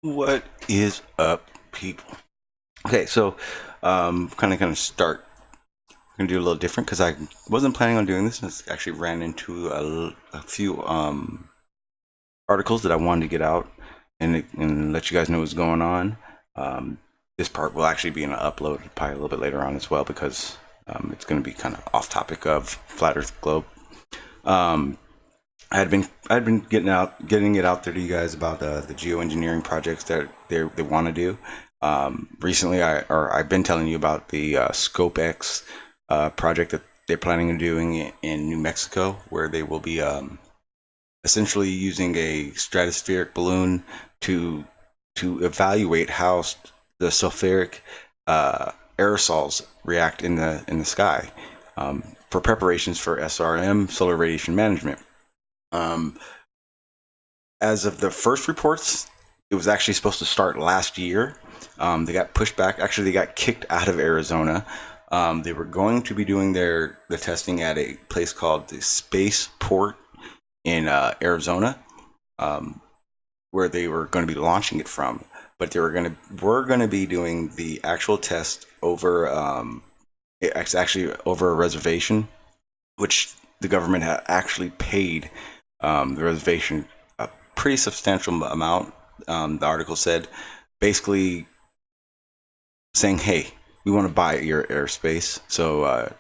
What is up, people? Okay, so kind of start. I'm gonna do a little different because I wasn't planning on doing this. And I actually ran into a few articles that I wanted to get out and let you guys know what's going on. This part will actually be in an upload probably a little bit later on as well because it's going to be kind of off topic of Flat Earth Globe. I had been getting it out there to you guys about the geoengineering projects that they want to do. Recently, I've been telling you about the ScopeX project that they're planning on doing in New Mexico, where they will be essentially using a stratospheric balloon to evaluate how the sulfuric aerosols react in the sky for preparations for SRM, solar radiation management. As of the first reports, it was actually supposed to start last year. They got pushed back. Actually, they got kicked out of Arizona. They were going to be doing the testing at a place called the Spaceport in Arizona, where they were going to be launching it from. But we're going to be doing the actual test over it's actually over a reservation, which the government had actually paid the reservation a pretty substantial amount. The article said, basically saying, hey, we want to buy your airspace. So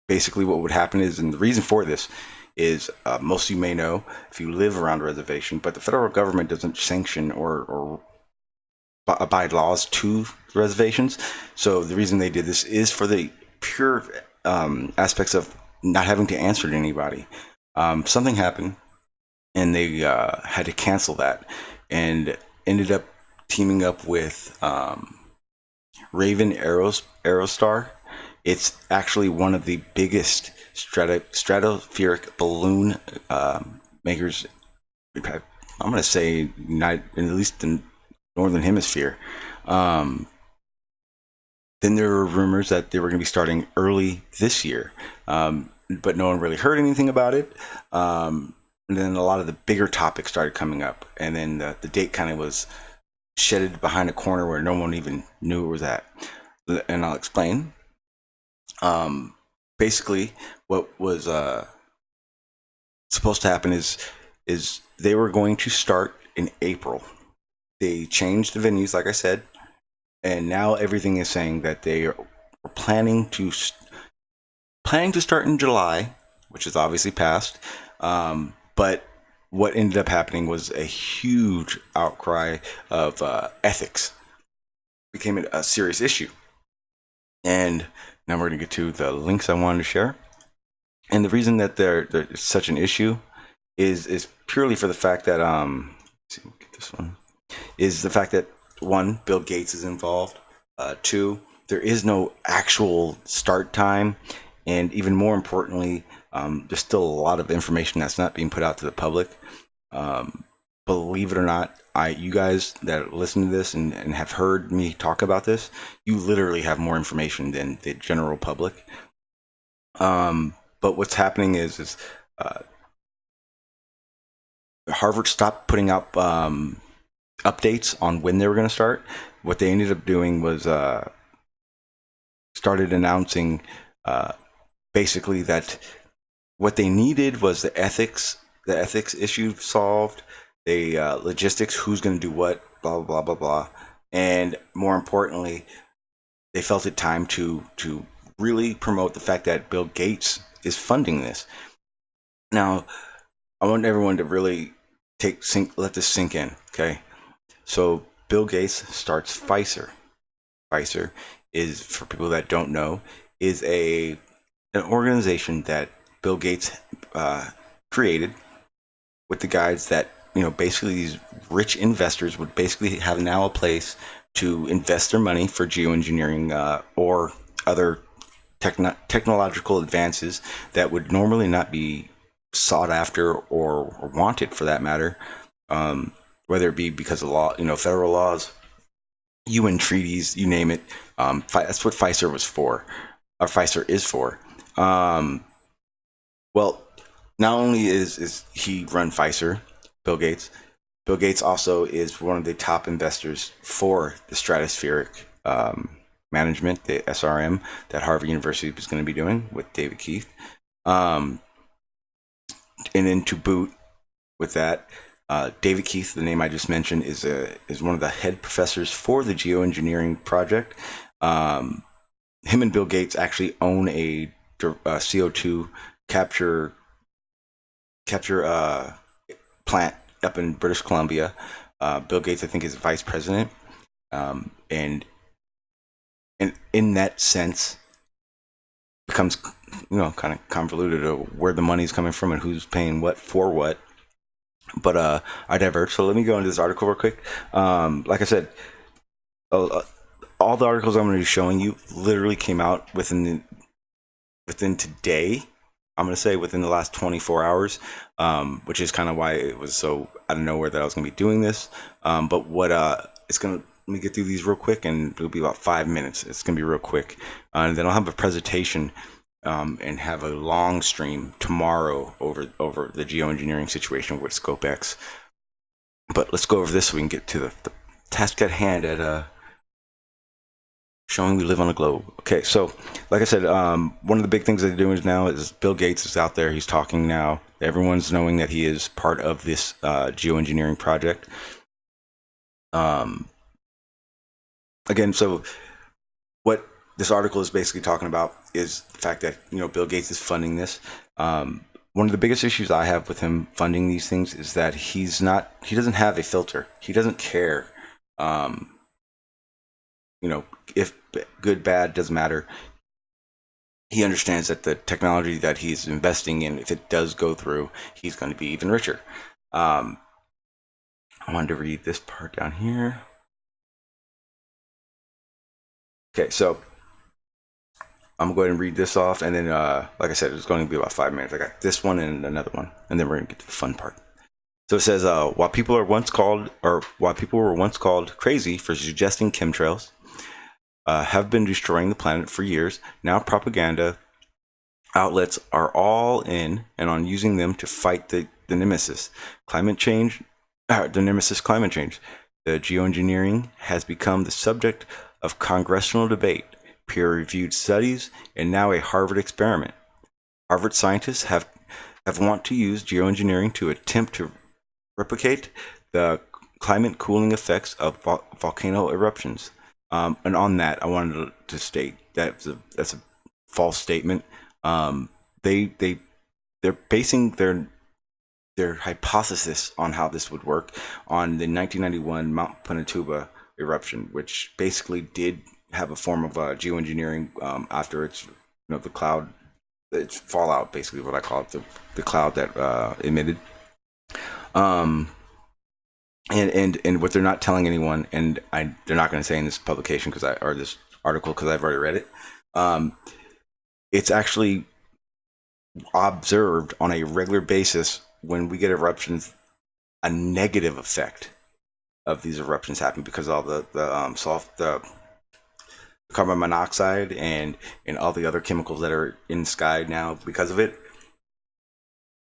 basically what would happen is, and the reason for this is most of you may know if you live around a reservation, but the federal government doesn't sanction or abide laws to reservations. So the reason they did this is for the pure aspects of not having to answer to anybody. Something happened and they had to cancel that and ended up teaming up with Raven Aerostar. It's actually one of the biggest stratospheric balloon makers. I'm going to say at least in Northern Hemisphere. Then there were rumors that they were going to be starting early this year. but no one really heard anything about it. And then a lot of the bigger topics started coming up, and then the date kind of was shedded behind a corner where no one even knew it was at. And I'll explain. Basically, what was supposed to happen is they were going to start in April. They changed the venues, like I said, and now everything is saying that they are planning to start in July, which is obviously past. But what ended up happening was a huge outcry of ethics. Became a serious issue. And now we're going to get to the links I wanted to share. And the reason that there's such an issue is purely for the fact that let's see, get this one, is the fact that one, Bill Gates is involved. Two, there is no actual start time, and even more importantly, there's still a lot of information that's not being put out to the public. Believe it or not, you guys that listen to this and have heard me talk about this, you literally have more information than the general public. But what's happening is Harvard stopped putting out updates on when they were going to start. What they ended up doing was started announcing basically that what they needed was the ethics issue solved, the logistics, who's going to do what, blah, blah, blah, blah. And more importantly, they felt it time to really promote the fact that Bill Gates is funding this. Now, I want everyone to really let this sink in, okay? So Bill Gates starts Pfizer. Pfizer is, for people that don't know, is an organization that Bill Gates created with the guides that, basically these rich investors would basically have now a place to invest their money for geoengineering or other technological advances that would normally not be sought after or wanted, for that matter, whether it be because of law, federal laws, UN treaties, you name it. That's what Pfizer was for, or Pfizer is for. Well, not only is he run Pfizer, Bill Gates also is one of the top investors for the stratospheric management, the SRM, that Harvard University is going to be doing with David Keith. And then to boot with that, David Keith, the name I just mentioned, is one of the head professors for the geoengineering project. Him and Bill Gates actually own a CO2 capture plant up in British Columbia. Bill Gates, I think, is vice president, and in that sense, becomes kind of convoluted of where the money's coming from and who's paying what for what. But I diverge. So let me go into this article real quick. Like I said, all the articles I'm going to be showing you literally came out within today. I'm going to say within the last 24 hours, which is kind of why it was so out of nowhere that I was going to be doing this. But what let me get through these real quick, and it'll be about 5 minutes. It's going to be real quick. And then I'll have a presentation and have a long stream tomorrow over the geoengineering situation with ScopeX. But let's go over this so we can get to the task at hand at showing we live on a globe. Okay, so like I said, one of the big things that they're doing now is Bill Gates is out there. He's talking now. Everyone's knowing that he is part of this geoengineering project. Again, so what this article is basically talking about is the fact that Bill Gates is funding this. One of the biggest issues I have with him funding these things is that he doesn't have a filter. He doesn't care. If good, bad, doesn't matter. He understands that the technology that he's investing in, if it does go through, he's going to be even richer. I wanted to read this part down here. Okay, so I'm going to go ahead and read this off, and then, like I said, it's going to be about 5 minutes. I got this one and another one, and then we're going to get to the fun part. So it says, while people were once called crazy for suggesting chemtrails have been destroying the planet for years, now propaganda outlets are all in and on using them to fight the nemesis, climate change, the nemesis climate change. The geoengineering has become the subject of congressional debate, peer-reviewed studies, and now a Harvard experiment. Harvard scientists have want to use geoengineering to attempt to replicate the climate cooling effects of volcano eruptions. And on that, I wanted to state that that's a false statement. They're basing their hypothesis on how this would work on the 1991 Mount Pinatubo eruption, which basically did have a form of geoengineering after its the cloud, its fallout, basically what I call it, the cloud that emitted. And what they're not telling anyone, and they're not going to say in this publication or this article because I've already read it. It's actually observed on a regular basis when we get eruptions, a negative effect of these eruptions happen because all the carbon monoxide and all the other chemicals that are in the sky now because of it.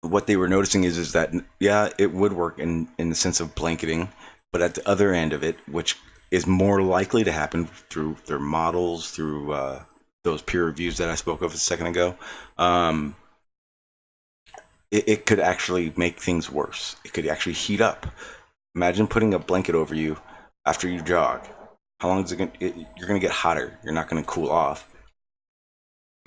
What they were noticing is that yeah, it would work in the sense of blanketing, but at the other end of it, which is more likely to happen through their models, through those peer reviews that I spoke of a second ago, it could actually make things worse. It could actually heat up. Imagine putting a blanket over you after you jog. How long is it going to, you're going to get hotter. You're not going to cool off.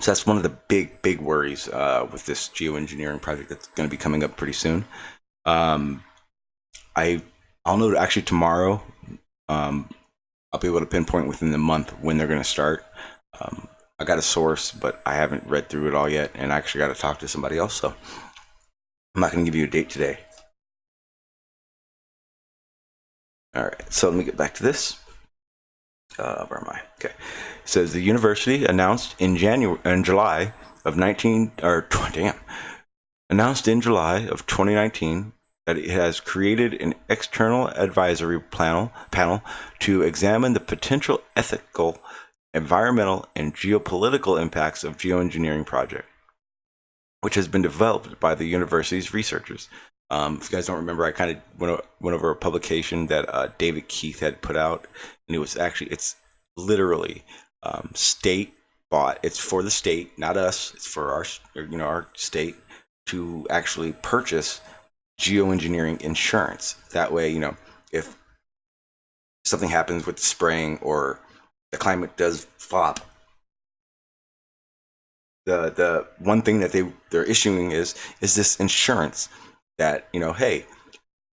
So that's one of the big worries with this geoengineering project that's going to be coming up pretty soon. I'll know actually tomorrow. I'll be able to pinpoint within the month when they're going to start. I got a source, but I haven't read through it all yet, and I actually got to talk to somebody else. So I'm not going to give you a date today. All right, so let me get back to this. Where am I? Okay. It says the university announced in July of 2019 that it has created an external advisory panel to examine the potential ethical, environmental, and geopolitical impacts of geoengineering project, which has been developed by the university's researchers. If you guys don't remember, I kind of went over a publication that David Keith had put out, and it's literally state bought. It's for the state, not us. It's for our state to actually purchase geoengineering insurance. That way, if something happens with the spraying or the climate does flop, the one thing that they're issuing is this insurance that, hey,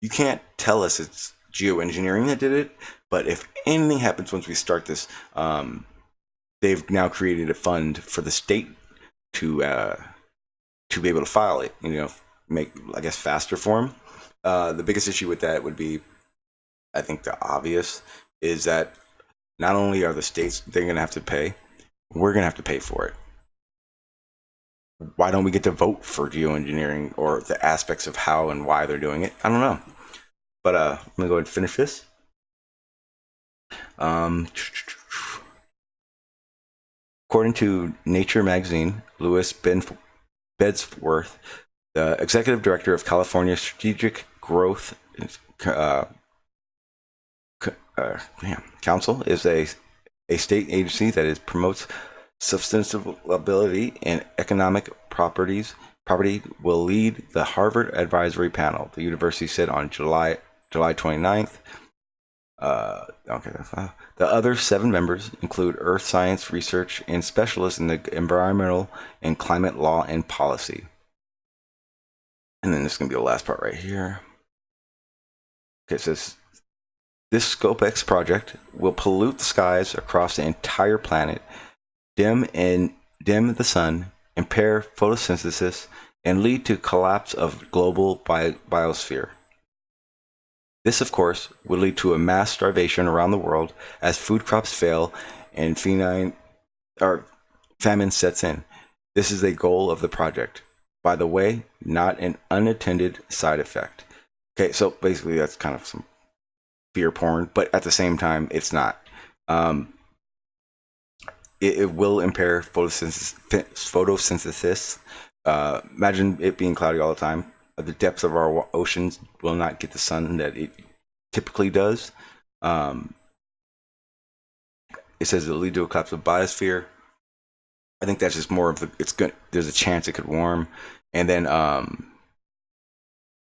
you can't tell us it's geoengineering that did it, but if anything happens once we start this, they've now created a fund for the state to be able to file it, make, I guess, faster for them. The biggest issue with that would be, I think the obvious, is that not only are the states, they're going to have to pay, we're going to have to pay for it. Why don't we get to vote for geoengineering or the aspects of how and why they're doing it? I don't know. But I'm going to go ahead and finish this. According to Nature magazine, Louis Bedsworth, the executive director of California Strategic Growth Council, is a state agency that promotes sustainability and economic property, will lead the Harvard advisory panel, the university said on July 29th. The other 7 members include earth science research and specialists in the environmental and climate law and policy. And then this is going to be the last part right here. Okay, it says, this ScopeX project will pollute the skies across the entire planet, dim the sun, impair photosynthesis, and lead to collapse of global biosphere. This, of course, would lead to a mass starvation around the world as food crops fail and famine sets in. This is a goal of the project. By the way, not an unintended side effect. Okay, so basically that's kind of some fear porn, but at the same time, it's not. it will impair photosynthesis. Imagine it being cloudy all the time. The depths of our oceans will not get the sun that it typically does. It says it'll lead to a collapse of biosphere. I think that's just more of the. It's good. There's a chance it could warm, and then it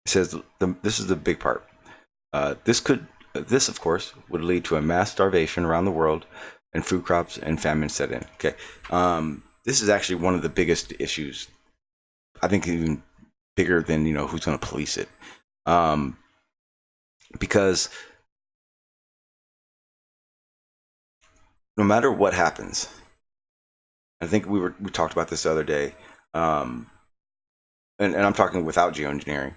says this is the big part. This of course would lead to a mass starvation around the world, and food crops and famine set in. Okay, this is actually one of the biggest issues. I think even bigger than who's going to police it, because no matter what happens, I think we talked about this the other day, and I'm talking without geoengineering,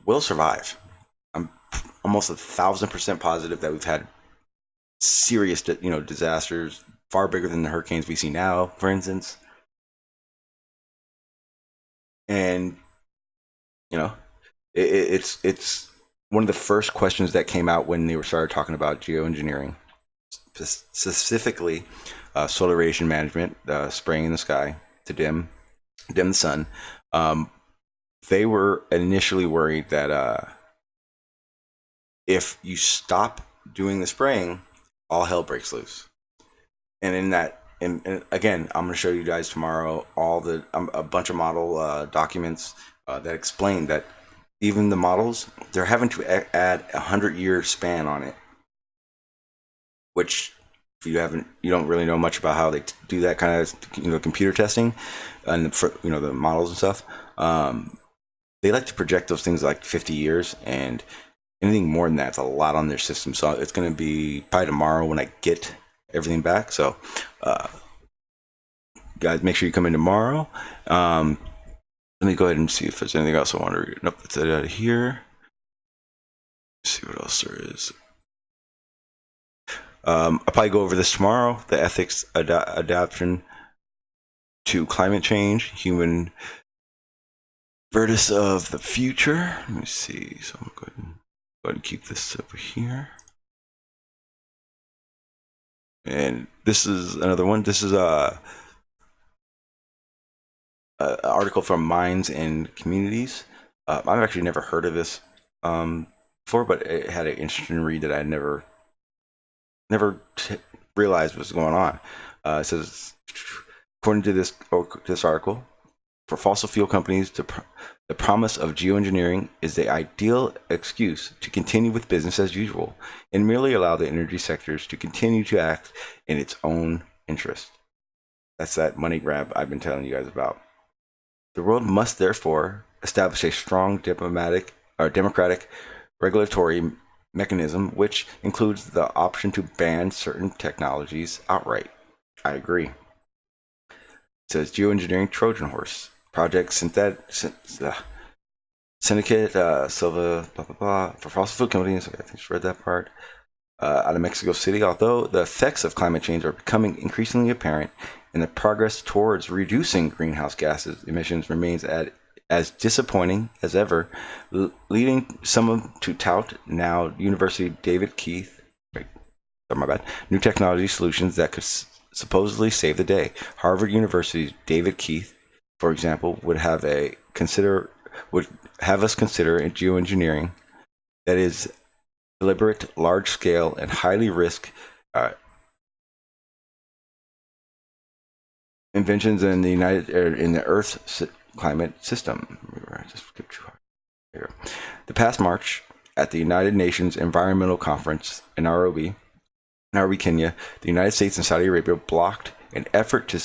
we'll survive. I'm almost 1,000% positive that we've had serious, disasters far bigger than the hurricanes we see now, for instance. And it's one of the first questions that came out when they started talking about geoengineering, specifically solar radiation management, spraying in the sky to dim the sun. They were initially worried that if you stop doing the spraying, all hell breaks loose. And in that, and again, I'm going to show you guys tomorrow a bunch of model documents that explain that even the models, they're having to add 100-year span on it, which if you don't really know much about how they do that kind of computer testing and for the models and stuff. They like to project those things like 50 years, and anything more than that's a lot on their system. So it's going to be probably tomorrow when I get everything back. So guys, make sure you come in tomorrow. Let me go ahead and see if there's anything else I want to read. Nope, that's it out of here. Let's see what else there is. I'll probably go over this tomorrow. The ethics adaptation to climate change, human verdict of the future. Let me see. So I'm going to go ahead and keep this over here. And this is another one. This is a article from Minds and Communities. I've actually never heard of this before, but it had an interesting read that I never realized was going on. It says, according to this article, for fossil fuel companies, the promise of geoengineering is the ideal excuse to continue with business as usual and merely allow the energy sectors to continue to act in its own interest. That's that money grab I've been telling you guys about. The world must therefore establish a strong democratic regulatory mechanism, which includes the option to ban certain technologies outright. I agree. It says geoengineering Trojan horse project syndicate Silva blah blah blah for fossil fuel companies. I think I read that part. Out of Mexico City, although the effects of climate change are becoming increasingly apparent and the progress towards reducing greenhouse gases emissions remains as disappointing as ever, leading some to tout now University David Keith, new technology solutions that could supposedly save the day. Harvard University's David Keith, for example, would have us consider geoengineering that is deliberate, large-scale, and high risk inventions in the Earth's climate system. The past March, at the United Nations Environmental Conference in Nairobi, Kenya, the United States and Saudi Arabia blocked an effort to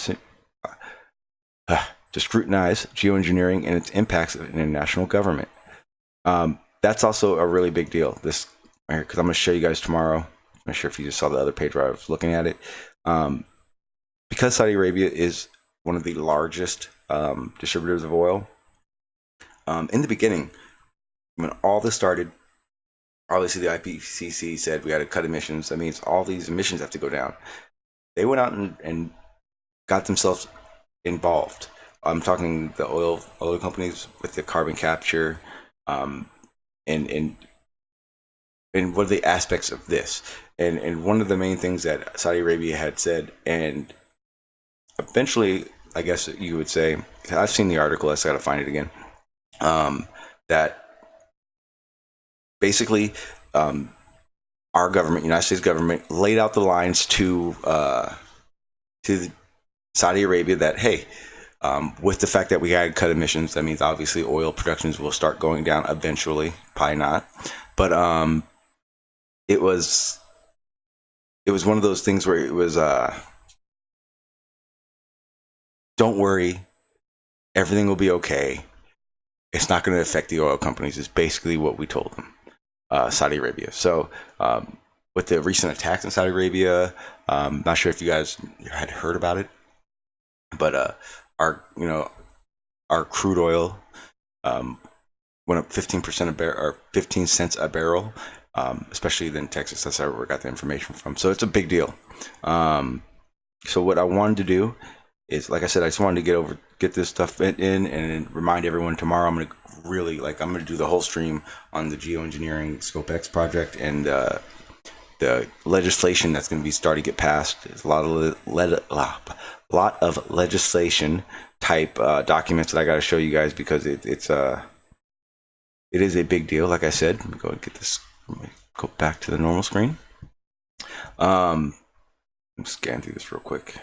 scrutinize geoengineering and its impacts on international government. That's also a really big deal. This because I'm going to show you guys tomorrow. I'm not sure if you just saw the other page where I was looking at it. Because Saudi Arabia is one of the largest distributors of oil, in the beginning, when all this started, obviously the IPCC said we got to cut emissions. That means all these emissions have to go down. They went out and got themselves involved. I'm talking the oil companies with the carbon capture, and what are the aspects of this? And one of the main things that Saudi Arabia had said, and eventually, I guess you would say, I've seen the article, I just got to find it again, that basically our government, United States government, laid out the lines to Saudi Arabia that, hey, with the fact that we had cut emissions, that means obviously oil productions will start going down eventually. Probably not, but it was one of those things where it was don't worry, everything will be okay. It's not going to affect the oil companies. Is basically what we told them, Saudi Arabia. So with the recent attacks in Saudi Arabia, not sure if you guys had heard about it, but our crude oil went up 15% a barrel, or 15 cents a barrel, especially in Texas. That's where we got the information from. So it's a big deal. So what I wanted to do is, like I said, I just wanted to get this stuff in and remind everyone tomorrow. I'm going to do the whole stream on the geoengineering Scope X project and the legislation that's going to be starting to get passed. There's a lot of legislation type documents that I got to show you guys, because it is a big deal. Like I said, let me go and get this. Let me go back to the normal screen. Let me scan through this real quick.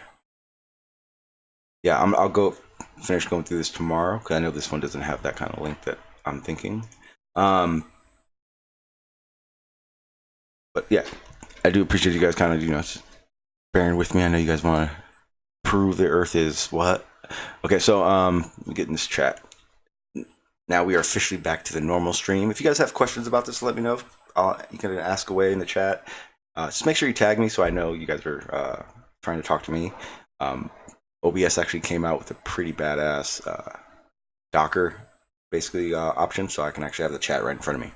Yeah, I'll go finish going through this tomorrow, because I know this one doesn't have that kind of link that I'm thinking. But yeah, I do appreciate you guys kind of, bearing with me. I know you guys want to prove the Earth is what? Okay, so let me get in this chat. Now we are officially back to the normal stream. If you guys have questions about this, let me know. You can ask away in the chat. Just make sure you tag me so I know you guys are trying to talk to me. OBS actually came out with a pretty badass Docker, basically, option, so I can actually have the chat right in front of me.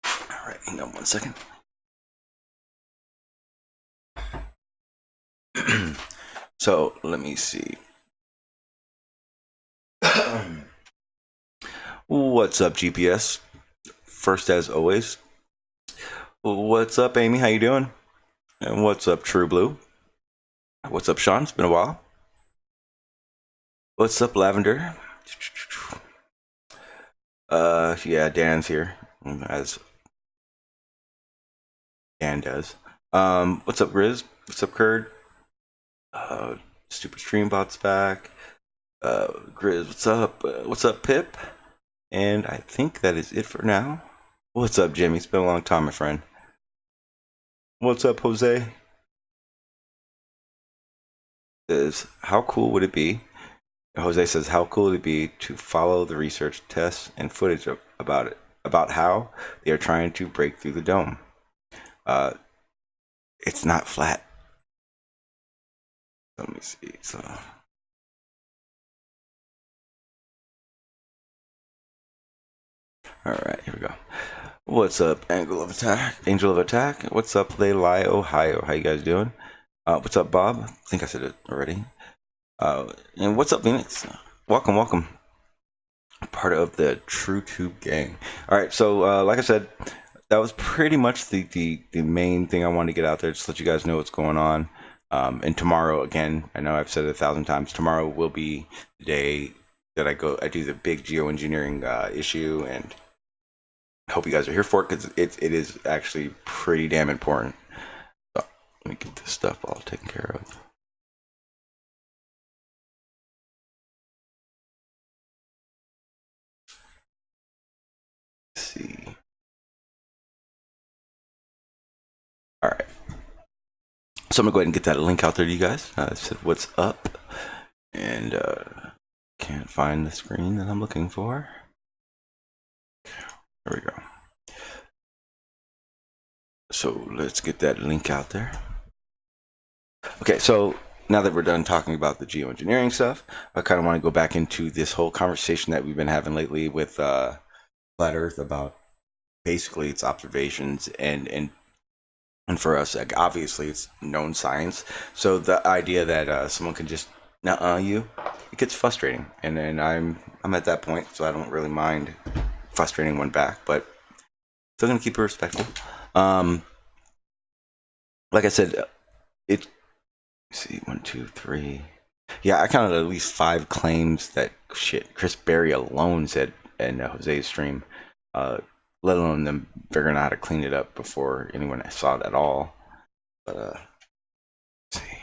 All right, hang on 1 second. So let me see. What's up, GPS? First, as always. What's up, Amy? How you doing? And what's up, True Blue? What's up, Sean? It's been a while. What's up, Lavender? Yeah, Dan's here, as Dan does. What's up, Riz? What's up, Kurd? Stupid Streambot's back. Grizz, what's up? What's up, Pip? And I think that is it for now. What's up, Jimmy? It's been a long time, my friend. What's up, Jose? Says, how cool would it be? Jose says, how cool would it be to follow the research, tests, and footage about how they are trying to break through the dome? It's not flat. Let me see. So, all right, here we go. What's up, Angel of Attack? What's up, They Lie, Ohio? How you guys doing? What's up, Bob? I think I said it already. And what's up, Phoenix? Welcome. Part of the TRUUTUBE gang. All right, so like I said, that was pretty much the main thing I wanted to get out there. Just let you guys know what's going on. And tomorrow, again, I know I've said it 1,000 times. Tomorrow will be the day that I do the big geoengineering issue, and I hope you guys are here for it, because it is actually pretty damn important. So let me get this stuff all taken care of. Let's see. All right. So I'm gonna go ahead and get that link out there to you guys. It said what's up, and can't find the screen that I'm looking for. There we go. So let's get that link out there. Okay, so now that we're done talking about the geoengineering stuff, I kind of want to go back into this whole conversation that we've been having lately with Flat Earth, about basically its observations, and for us, like, obviously it's known science. So the idea that someone can just you, it gets frustrating, and then I'm at that point, so I don't really mind frustrating one back, but still gonna keep it respectful. Like I said, see, 1, 2, 3. Yeah, I counted at least 5 claims that Chris Berry alone said in Jose's stream, let alone them figuring out how to clean it up before anyone saw it at all. But let's see.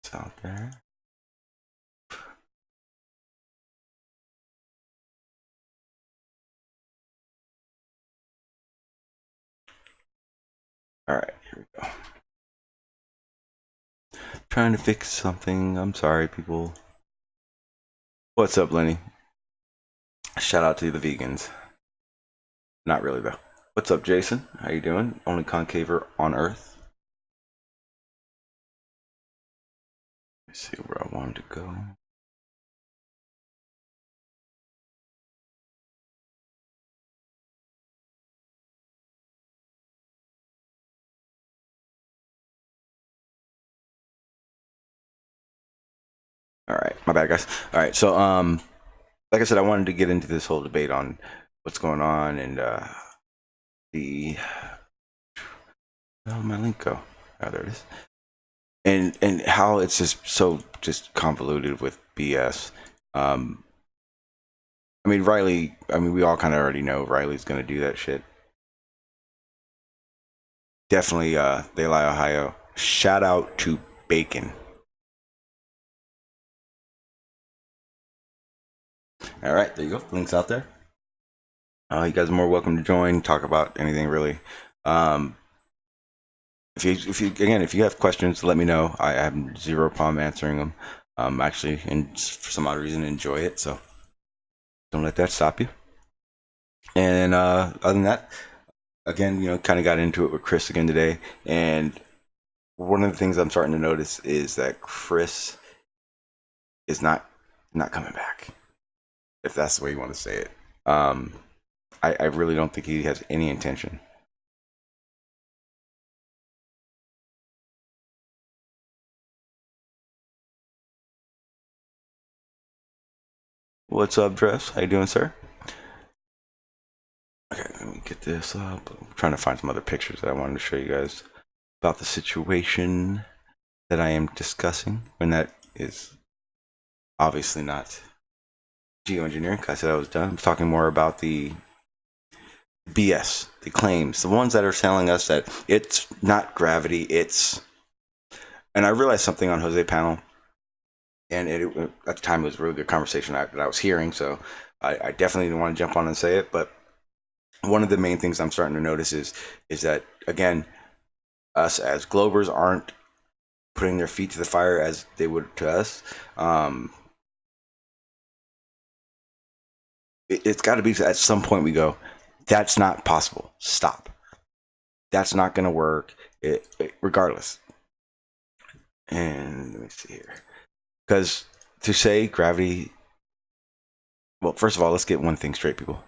It's out there. All right, here we go. Trying to fix something. I'm sorry, people. What's up, Lenny? Shout out to the vegans. Not really, though. What's up, Jason? How you doing? Only concaver on Earth. Let's see where I wanted to go. All right, my bad, guys. All right, so like I said, I wanted to get into this whole debate on what's going on and my link go. Oh, there it is. And how it's just so convoluted with BS. I mean, Riley. I mean, we all kind of already know Riley's going to do that shit. Definitely, They Lie Ohio. Shout out to Bacon. All right, there you go. Links out there. You guys are more welcome to join. Talk about anything really. If you have questions, let me know. I have zero problem answering them. Actually, and for some odd reason, enjoy it. So don't let that stop you. And other than that, again, kind of got into it with Chris again today. And one of the things I'm starting to notice is that Chris is not coming back, if that's the way you want to say it. I really don't think he has any intention. What's up, Dress? How you doing, sir? Okay, let me get this up. I'm trying to find some other pictures that I wanted to show you guys about the situation that I am discussing, when that is obviously not geoengineering. I said I was done. I'm talking more about the BS, the claims, the ones that are telling us that it's not gravity, it's... And I realized something on Jose panel, and at the time it was a really good conversation that I was hearing, so I definitely didn't want to jump on and say it, but one of the main things I'm starting to notice is that, again, us as Globers aren't putting their feet to the fire as they would to us. It's got to be at some point we go, that's not possible. Stop. That's not going to work. Regardless. And let me see here. Because to say gravity, well, first of all, let's get one thing straight, people.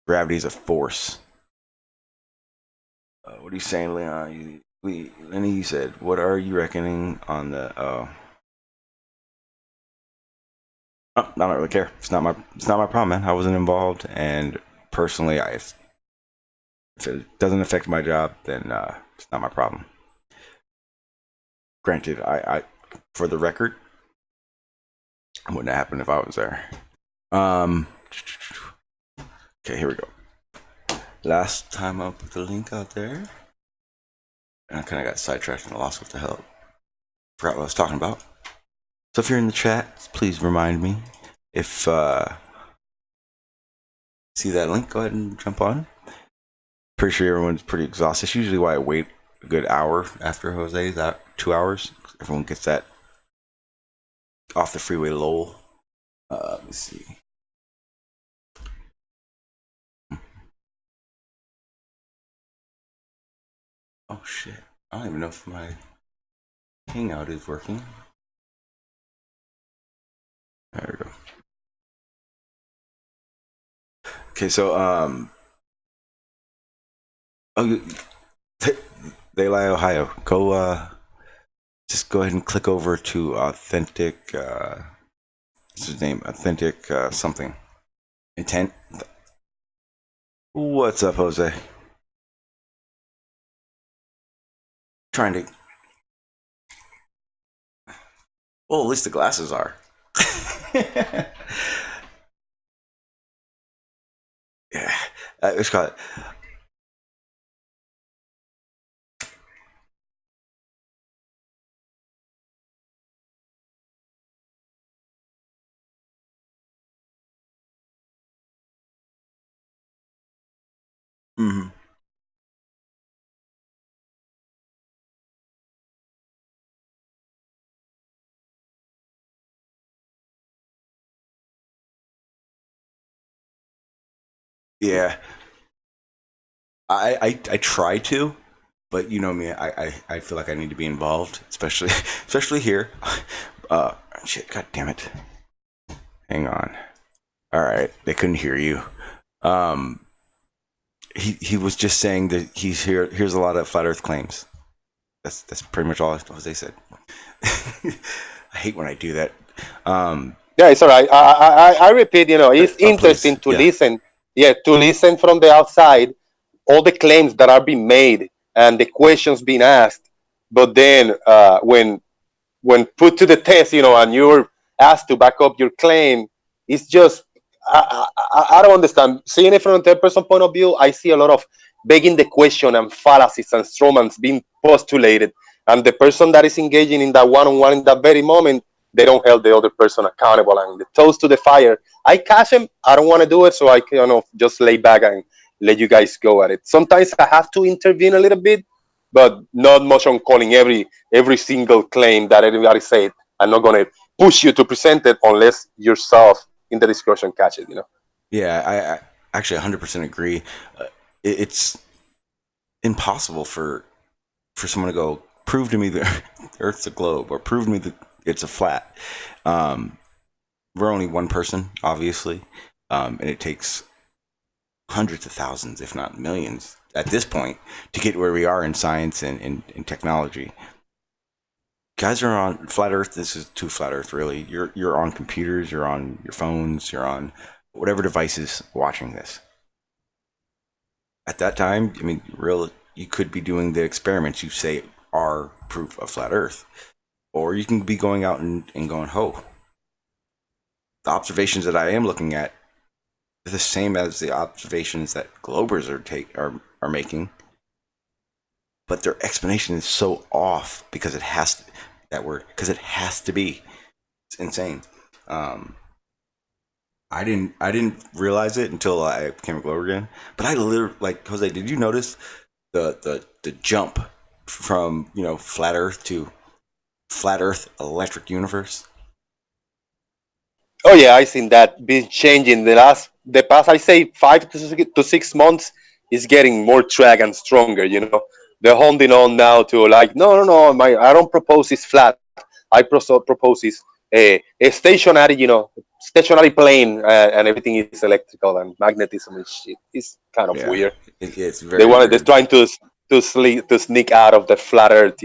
Gravity is a force. What are you saying, Leon? Lenny, you said, what are you reckoning on the... Oh, I don't really care. It's not my problem, man. I wasn't involved, and personally, if it doesn't affect my job, then it's not my problem. Granted, I for the record, it wouldn't have happened if I was there. Okay, here we go. Last time I put the link out there, and I kind of got sidetracked and lost what the hell. Forgot what I was talking about. So if you're in the chat, please remind me. If see that link, go ahead and jump on. Pretty sure everyone's pretty exhausted. It's usually why I wait a good hour after Jose's, 2 hours. Everyone gets that off the freeway lull. Let me see. Oh shit. I don't even know if my hangout is working. There we go. Okay, so They Lie Ohio. Go just go ahead and click over to authentic what's his name? Authentic something. Intent. What's up, Jose? trying to. Well, at least the glasses are. Yeah, it's got. Mm-hmm. Yeah, I try to, but you know me, I feel like I need to be involved, especially especially here. Uh, shit, god damn it. Hang on. All right, they couldn't hear you. Um, he was just saying that he's here. Here's a lot of flat Earth claims. That's pretty much all Jose said. I hate when I do that. Yeah, it's all right. I repeat, it's interesting Please, to yeah, listen. Yeah, to listen from the outside, all the claims that are being made and the questions being asked. But then when put to the test, and you're asked to back up your claim, it's just I don't understand. Seeing it from a third person point of view, I see a lot of begging the question and fallacies and strawmans being postulated, and the person that is engaging in that one-on-one in that very moment, they don't hold the other person accountable and the toes to the fire. I catch him. I don't want to do it, so I just lay back and let you guys go at it. Sometimes I have to intervene a little bit, but not much on calling every single claim that anybody said. I'm not going to push you to present it unless yourself in the discussion catch it. yeah. I actually 100% agree. It's impossible for someone to go prove to me that Earth's a globe or prove to me that it's a flat. Um, we're only one person, obviously, and it takes hundreds of thousands, if not millions, at this point, to get where we are in science and in technology. Guys are on flat Earth. This is too flat Earth, really. You're on computers, you're on your phones, you're on whatever devices watching this. At that time, I mean, you could be doing the experiments you say are proof of flat Earth, or you can be going out and going, "Oh, the observations that I am looking at are the same as the observations that globers are making, but their explanation is so off because it has to, that word because it has to be. It's insane." Um, I didn't realize it until I became a glober again. But I literally, like Jose, did you notice the jump from flat Earth to flat Earth electric universe? Oh yeah, I seen that been changing the past. I say 5 to 6 months is getting more track and stronger. They're holding on now to like no, I don't propose is flat. I propose is a stationary stationary plane, and everything is electrical and magnetism and shit. It's kind of Yeah, weird. it's very They're weird. trying to sneak out of the flat Earth.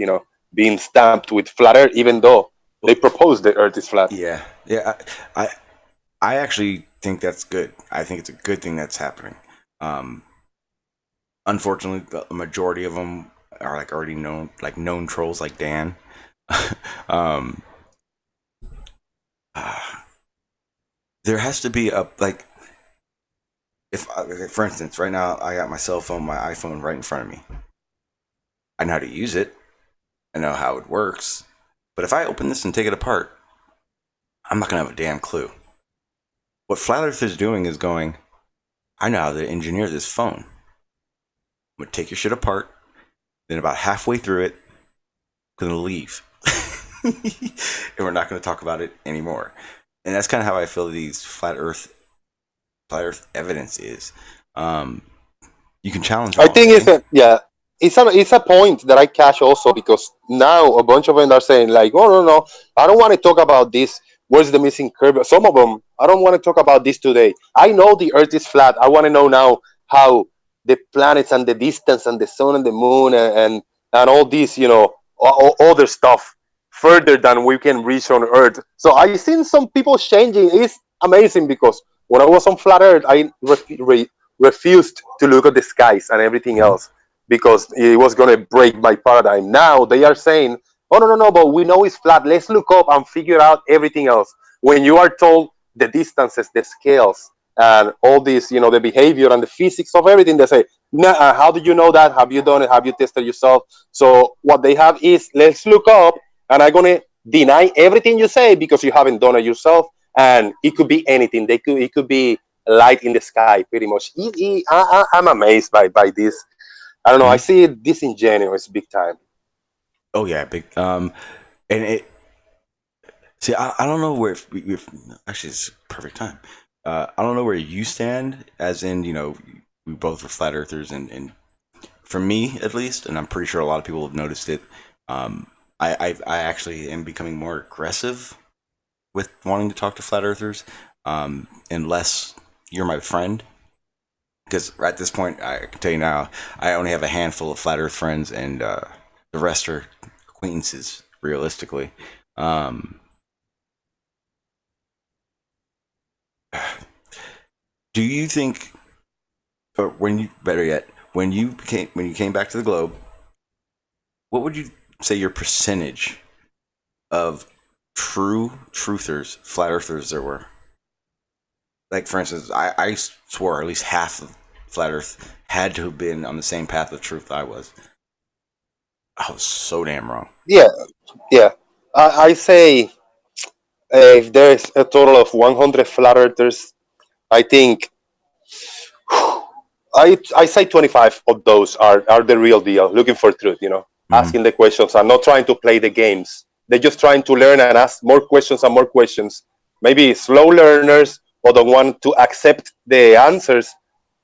Being stamped with flat Earth, even though they Well, propose the Earth is flat. yeah, yeah. I actually think that's good. I think it's a good thing that's happening. Um, Unfortunately, the majority of them are like already known, like known trolls like Dan. um, there has to be a like if for instance right now I got my cell phone, my iPhone right in front of me. I know how to use it. I know how it works. But if I open this and take it apart, I'm not gonna have a damn clue. What Flat Earth is doing is going, I know how to engineer this phone. I'm gonna take your shit apart, then about halfway through it, I'm gonna leave. And we're not gonna talk about it anymore. And that's kind of how I feel these flat Earth evidence is. Um, you can challenge them I all think day. it's a point that I catch also because now a bunch of them are saying like, oh no, I don't want to talk about this. Where's the missing curve? Some of them, I don't want to talk about this today. I know the Earth is flat. I want to know now how the planets and the distance and the sun and the moon and all this, other stuff further than we can reach on Earth. So I seen some people changing. It's amazing because when I was on flat Earth, I refused to look at the skies and everything else. because it was going to break my paradigm. Now they are saying, oh, no, no, no, but we know it's flat. Let's look up and figure out everything else. When you are told the distances, the scales, and all this, the behavior and the physics of everything, they say, nah, how do you know that? Have you done it? Have you tested yourself? So what they have is, let's look up, and I'm going to deny everything you say because you haven't done it yourself. And it could be anything. It could be light in the sky, pretty much. I'm amazed by this. I don't know. I Mhm. see it disingenuous big time. Oh yeah, big. And it. See, I don't know where. If actually, it's perfect time. I don't know where you stand, as in, we both are flat earthers, and for me at least, and I'm pretty sure a lot of people have noticed it. I actually am becoming more aggressive with wanting to talk to flat earthers, unless you're my friend. Because at this point, I can tell you now, I only have a handful of flat Earth friends, and the rest are acquaintances. Realistically, um, do you think, or when you, better yet, when you came back to the globe, what would you say your percentage of true truthers, flat earthers there were? Like, for instance, I swore at least half of flat Earth had to have been on the same path of truth I was. I was so damn wrong. Yeah, yeah. I say if there's a total of 100 flat earthers, I think I say 25 of those are the real deal, looking for truth, Mm-hmm. asking the questions and not trying to play the games. They're just trying to learn and ask more questions and more questions. Maybe slow learners or don't want to accept the answers,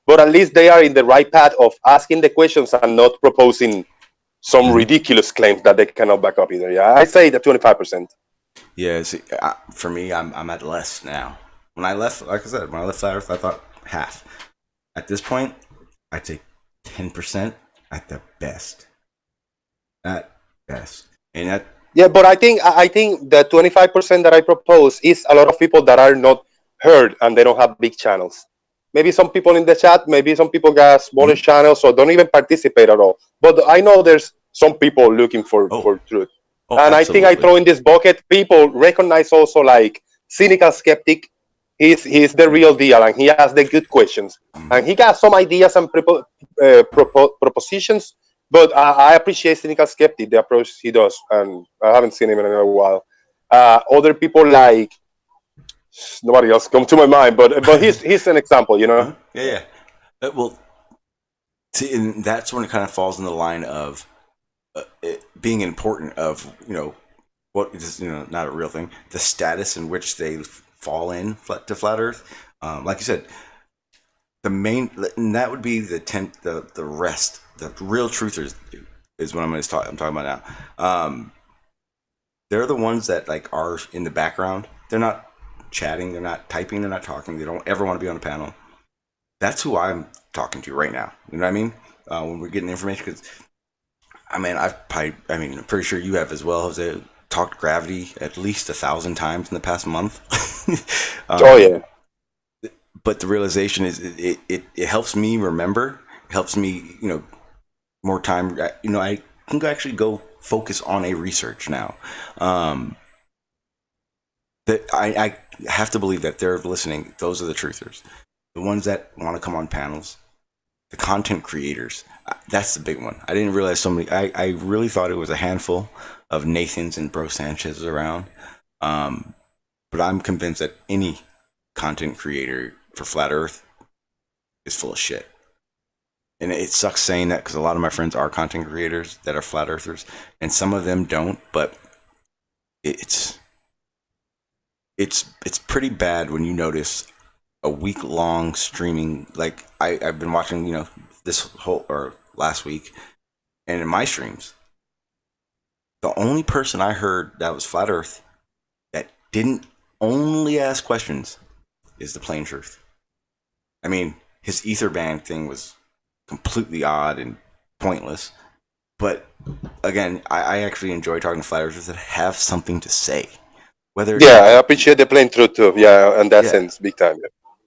but at least they are in the right path of asking the questions and not proposing some Mm-hmm. ridiculous claims that they cannot back up either. Yeah, I say the 25%. Yeah, see, for me, I'm at less now. When I left, like I said, when I left flat Earth, I thought half. At this point, I'd say 10% at the best. At best, and that. Yeah, but I think the 25% that I propose is a lot of people that are not heard and they don't have big channels. Maybe some people in the chat, maybe some people got smaller Mhm. channels or don't even participate at all. But I know there's some people looking Oh, for truth. oh, And I think I absolutely. throw in this bucket people recognize also like cynical skeptic. He's the real deal and he has the good questions. Mhm. And he got some ideas and propositions, but I appreciate cynical skeptic, the approach he does, and I haven't seen him in a while. Other people like nobody else come to my mind, but he's an example, Huh? Yeah, yeah. Well, see, and that's when it kind of falls in the line of it being important of what is not a real thing, the status in which they fall in to flat Earth. Like you said, the main, and that would be the rest, the real truthers is what I'm talking about now. They're the ones that like are in the background. They're not chatting. They're not typing. They're not talking. They don't ever want to be on a panel. That's who I'm talking to right now. You know what I mean? When we're getting information, because I'm pretty sure you have as well, Jose. Talked gravity at least 1,000 times in the past month. Oh um, yeah, but the realization is it helps me remember. It helps me, more time. I can actually go focus on a research now. Um, that I have to believe that they're listening. Those are the truthers, the ones that want to come on panels, the content creators. That's the big one. I didn't realize so many. I really thought it was a handful of Nathans and Bro Sanchez's around. Um, but I'm convinced that any content creator for Flat Earth is full of shit. And it sucks saying that because a lot of my friends are content creators that are flat earthers, and some of them don't. But it's it's pretty bad when you notice a week long streaming. Like I've been watching, this whole or last week, and in my streams, the only person I heard that was flat Earth that didn't only ask questions is the plain truth. I mean, his ether band thing was completely odd and pointless. But again, I actually enjoy talking to flat earthers that have something to say. Whether yeah. I appreciate the plain truth too. Yeah, in that yeah, sense, big time.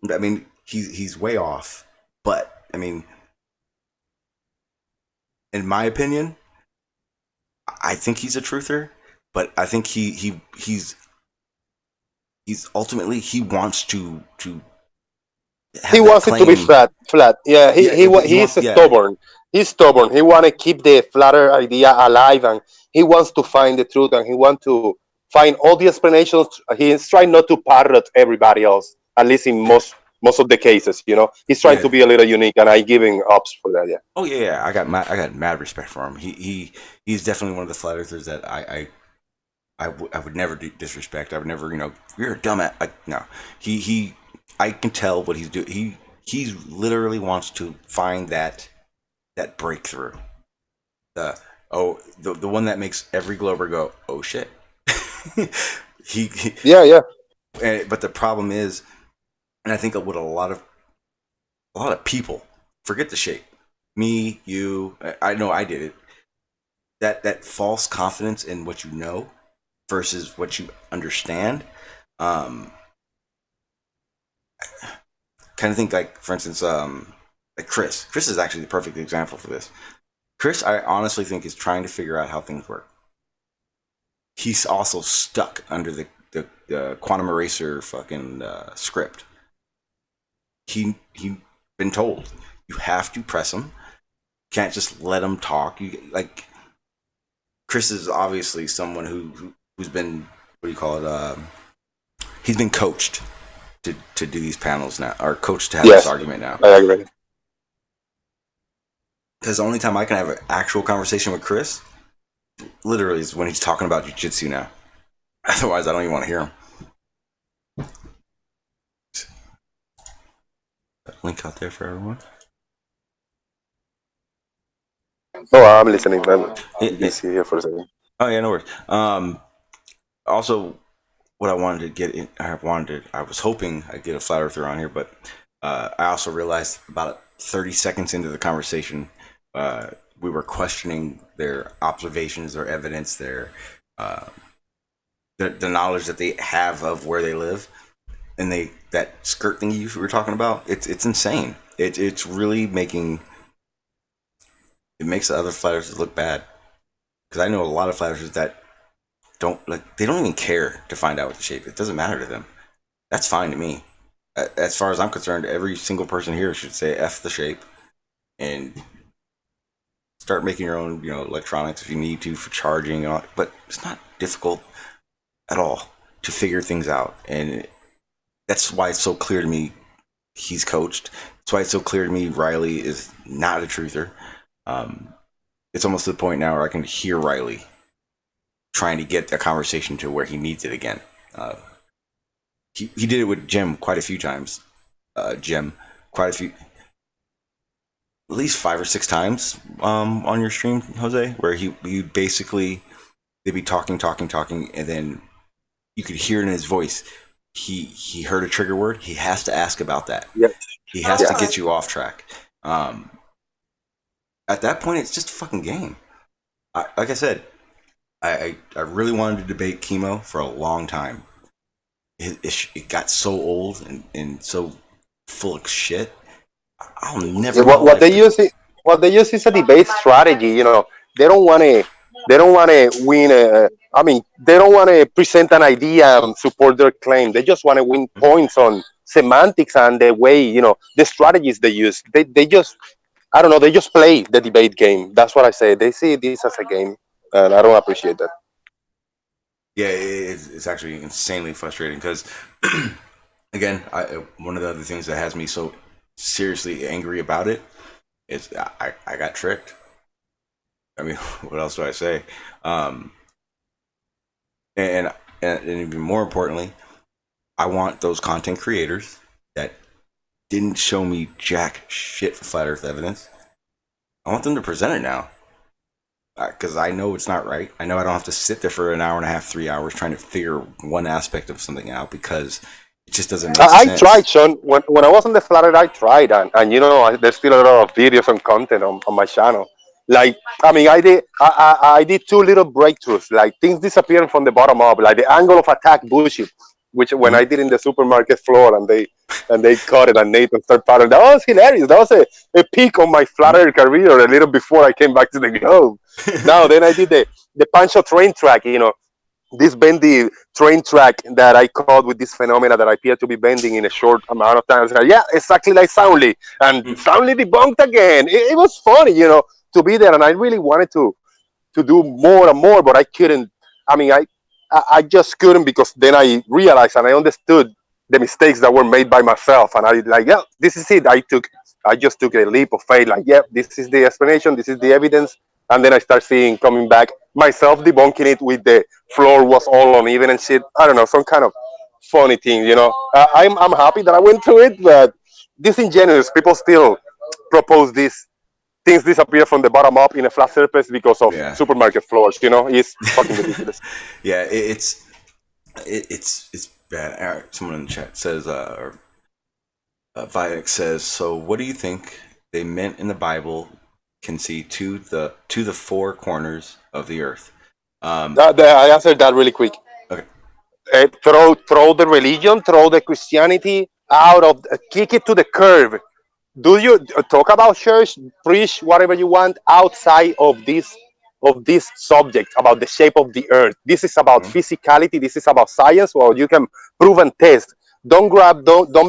Yeah. I mean, he's way off. But I mean, in my opinion, I think he's a truther, but I think he's ultimately he wants to He have that wants it to be claim. flat. Flat. Yeah. Yeah, but he He's wants, yeah, stubborn. He's stubborn. He want to keep the flatter idea alive, and he wants to find the truth, and he wants to find all the explanations. He's trying not to parrot everybody else. At least in most of the cases, he's trying yeah. to be a little unique, and I give him ups for that. Yeah. Oh yeah, yeah. I got mad respect for him. He's definitely one of the flat earthers that I would never disrespect. I would never, you're a dumbass. No, he I can tell what he's doing. He literally wants to find that breakthrough. The one that makes every Glober go, oh shit. he Yeah. Yeah. but the problem is, and I think what a lot of people forget the shape. Me, you, I know I did it. That false confidence in what you know versus what you understand. Um, kind of think like, for instance, like Chris. Chris is actually the perfect example for this. Chris, I honestly think, is trying to figure out how things work. He's also stuck under the quantum eraser fucking script. He been told you have to press him. Can't just let him talk. You like Chris is obviously someone who's been, what do you call it? He's been coached to do these panels now, or coached to have this Yes. argument now. I agree. Because the only time I can have an actual conversation with Chris, literally, is when he's talking about jiu-jitsu now. Otherwise, I don't even want to hear him. Link out there for everyone. Oh, I'm listening. I'm It, busy here for a second. oh yeah, no worries. Also, what I wanted to get in, I was hoping I'd get a flat earther on here, but I also realized about 30 seconds into the conversation, we were questioning their observations, their evidence, uh, the knowledge that they have of where they live, and that skirt thing you were talking about. It's insane. It's really it makes the other flat earthers look bad, because I know a lot of flat earthers that they don't even care to find out what the shape is. It doesn't matter to them. That's fine to me. As far as I'm concerned, every single person here should say F the shape and start making your own, electronics if you need to for charging and all. But it's not difficult at all to figure things out. And that's why it's so clear to me he's coached. That's why it's so clear to me Riley is not a truther. It's almost to the point now where I can hear Riley trying to get a conversation to where he needs it again. He did it with Jim quite a few times. Jim, quite a few, at least 5 or 6 times on your stream, Jose, where he basically, they'd be talking, and then you could hear in his voice he heard a trigger word. He has to ask about that. Yep. He has to get you off track. At that point, it's just a fucking game. Like I said, I really wanted to debate chemo for a long time. It got so old and so full of shit. I'll never. What they use is a debate strategy. They don't want to. They don't want to win. I mean, they don't want to present an idea and support their claim. They just want to win points on semantics and the way the strategies they use. They just, I don't know. They just play the debate game. That's what I say. They see this as a game, and I don't appreciate that. Yeah, it's actually insanely frustrating because, again, one of the other things that has me so seriously angry about it is I got tricked. I mean, what else do I say? And even more importantly, I want those content creators that didn't show me jack shit for flat Earth evidence. I want them to present it now. Because I know it's not right. I know I don't have to sit there for an hour and a half, 3 hours trying to figure one aspect of something out because it just doesn't make sense. I tried, Sean. When I was on the flat, I tried, and there's still a lot of videos and content on my channel. Like, I mean, I did 2 little breakthroughs, like things disappearing from the bottom up, like the angle of attack bullshit. which when I Mhm. did in the supermarket floor, and they caught it, and Nathan started pattern. That was hilarious. That was a peak on my flat earth career a little before I came back to the Globe. Now then I did the Pancho train track, this bendy train track that I caught with this phenomena that appeared to be bending in a short amount of time. I was like, yeah, exactly like Soundly. And Soundly debunked again. It was funny, to be there. And I really wanted to do more and more, but I couldn't. I mean, I just couldn't, because then I realized and I understood the mistakes that were made by myself. And I like, yeah, this is it. I just took a leap of faith. Like, yeah, this is the explanation. This is the evidence. And then I start seeing coming back myself debunking it with the floor was all uneven and shit. I don't know, some kind of funny thing, I'm happy that I went through it, but disingenuous people still propose this things disappear from the bottom up in a flat surface because of Yeah. supermarket floors. It's fucking ridiculous. Yeah, it's bad. Someone in the chat says, Vivek says, so what do you think they meant in the Bible? Can see to the four corners of the earth. I answered that really quick. Okay. Throw the religion, throw the Christianity out of, kick it to the curb. Do you talk about church, preach whatever you want outside of this subject about the shape of the earth? This is about physicality. This is about science, or you can prove and test. Don't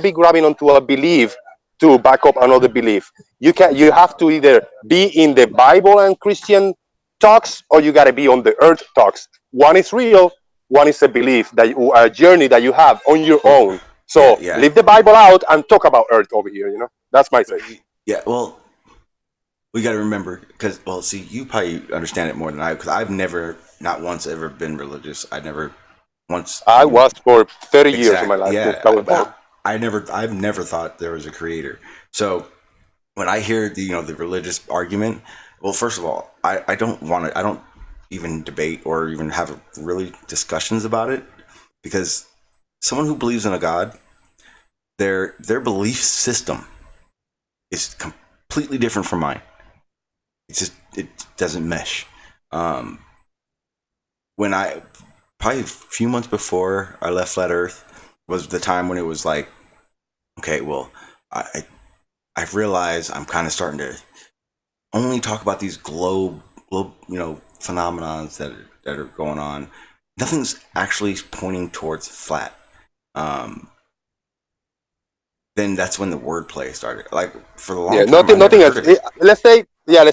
be grabbing onto a belief to back up another belief. You have to either be in the Bible and Christian talks, or you got to be on the earth talks. One is real, one is a belief, a journey that you have on your own. So Yeah. leave the Bible out and talk about earth over here. That's my say. Yeah. Well, we got to remember, because, well, see, you probably understand it more than I, because I've never, not once, ever been religious. I never once. I was for 30 years of my Exactly. life. Yeah. I've never thought there was a creator. So when I hear the religious argument, well, first of all, I don't even debate or even have really discussions about it, because someone who believes in a God, their belief system is completely different from mine. It doesn't mesh. When I probably a few months before I left Flat Earth was the time when it was like, okay, well, I've realized I'm kind of starting to only talk about these globe phenomenons that are going on. Nothing's actually pointing towards flat. Then that's when the wordplay started. Like, for the long Yeah, time, I never nothing heard else. of it. Let's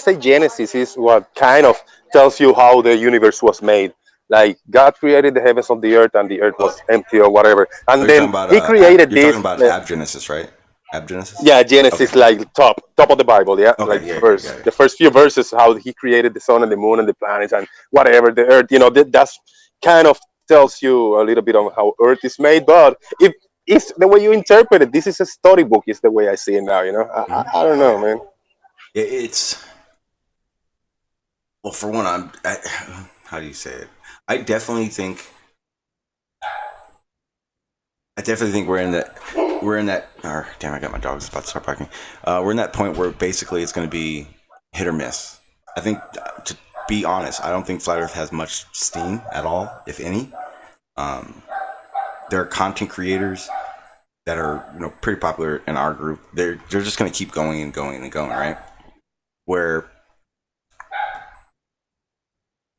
say Genesis is what kind of tells you how the universe was made. Like God created the heavens of the earth, and the earth Oh, was empty or whatever. are And you talking then about He created you're talking this. about Abgenesis, right? Abgenesis. Yeah, Okay. Genesis, like top of the Bible. Yeah, Okay. like Yeah. first the first few verses, how He created the sun and the moon and the planets and whatever the earth. That's kind of tells you a little bit on how Earth is made. But if it's the way you interpret it, this is a storybook. Is the way I see it now. I don't know, Yeah. man. It's, well, for one, how do you say it? I definitely think we're in that. Or, damn, I got my dog's about to start barking. We're in that point where basically it's going to be hit or miss. I think, to be honest, I don't think Flat Earth has much steam at all, if any. There are content creators that are pretty popular in our group. They're just going to keep going and going and going, right? Where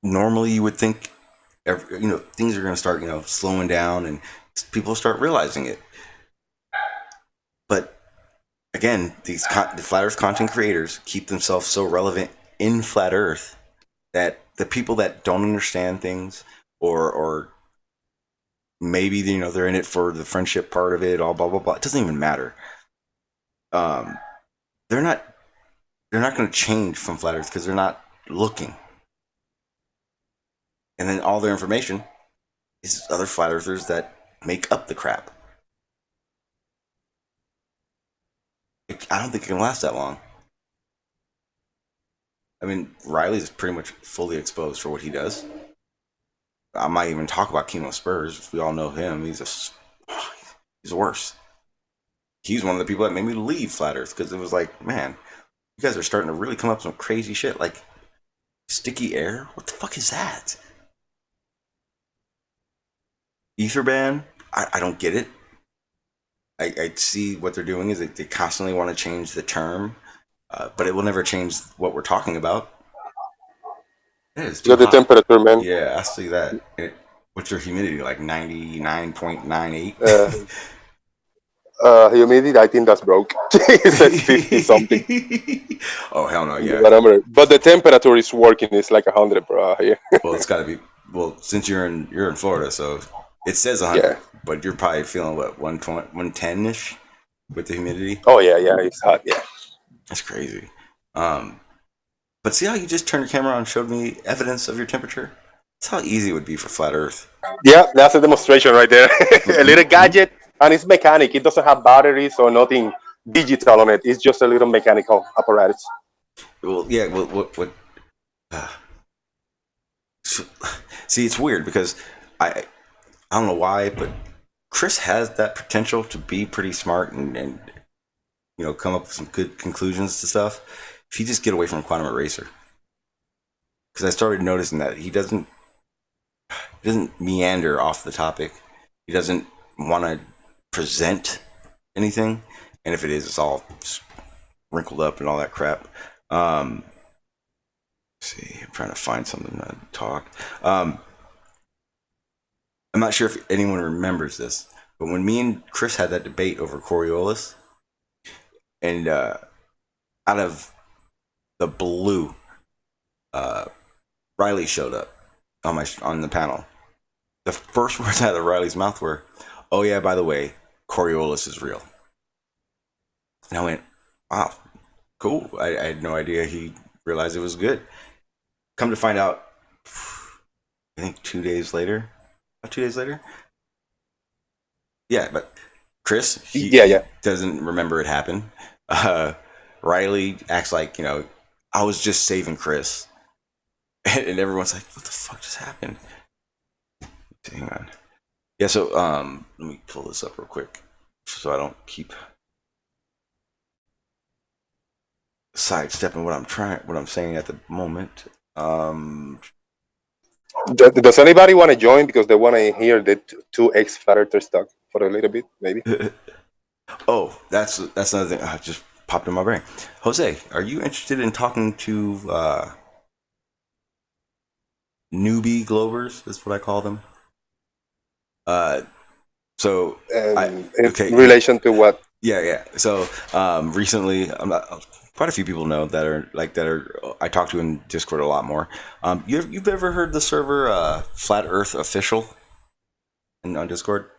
normally you would think things are going to start slowing down and people start realizing it. But again, the flat earth content creators keep themselves so relevant in flat earth that the people that don't understand things, or maybe they're in it for the friendship part of it, all blah blah blah, it doesn't even matter. They're not going to change from flat earth because they're not looking. And then all their information is other flat earthers that make up the crap. I don't think it can last that long. I mean, Riley's pretty much fully exposed for what he does. I might even talk about Chemo Spurs. We all know him. He's worse. He's one of the people that made me leave Flat Earth, because it was like, man, you guys are starting to really come up with some crazy shit, like sticky air. What the fuck is that? Ether band? I don't get it. I see what they're doing is they constantly want to change the term, but it will never change what we're talking about. It is You too got the hot. temperature, man. Yeah, I see that. What's your humidity? Like 99.98? Humidity, I think that's broke. It says 50 something. Oh, hell no, In the yeah. barometer. But the temperature is working. It's like 100 here. Well, it's got to be. Well, since you're in Florida, so it says 100, Yeah. but you're probably feeling what 120, 110 ish with the humidity. Oh yeah, yeah. It's hot. Yeah. That's crazy. Um, but see how you just turned your camera on and showed me evidence of your temperature? That's how easy it would be for flat Earth. Yeah, that's a demonstration right there. A little gadget, and it's mechanic. It doesn't have batteries or nothing digital on it. It's just a little mechanical apparatus. Well, yeah. What? Uh, see, it's weird because I don't know why, but Chris has that potential to be pretty smart and come up with some good conclusions to stuff. If he just get away from Quantum Eraser, because I started noticing that he doesn't meander off the topic. He doesn't want to present anything, and if it is, it's all wrinkled up and all that crap. Let's see, I'm trying to find something to talk. I'm not sure if anyone remembers this, but when me and Chris had that debate over Coriolis, and out of the blue, Riley showed up on the panel. The first words out of Riley's mouth were, "Oh yeah, by the way, Coriolis is real." And I went, "Wow, cool." I had no idea he realized it was good. Come to find out, I think 2 days later. Yeah, but Chris, he doesn't remember it happened. Riley acts like, I was just saving Chris. And everyone's like, what the fuck just happened? Hang on. Yeah, so let me pull this up real quick so I don't keep sidestepping what I'm saying at the moment. Does anybody want to join because they want to hear the two X Flat Earthers talk for a little bit, maybe? Oh, that's another thing. Just popped in my brain. Jose, are you interested in talking to newbie Globers? That's what I call them. So in relation to what? Yeah. So recently, quite a few people know that are I talk to in Discord a lot more. You've ever heard the server Flat Earth Official on Discord?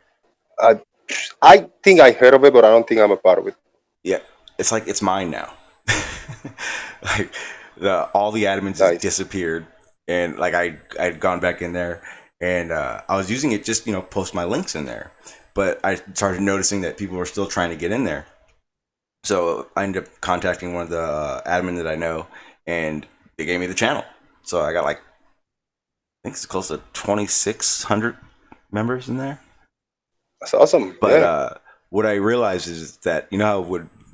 I think I heard of it, but I don't think I'm a part of it. Yeah, it's mine now. Like all the admins Nice. disappeared, and like I'd gone back in there, and I was using it just post my links in there, but I started noticing that people were still trying to get in there. So I ended up contacting one of the admin that I know, and they gave me the channel. So I got I think it's close to 2,600 members in there. That's awesome. But what I realized is that how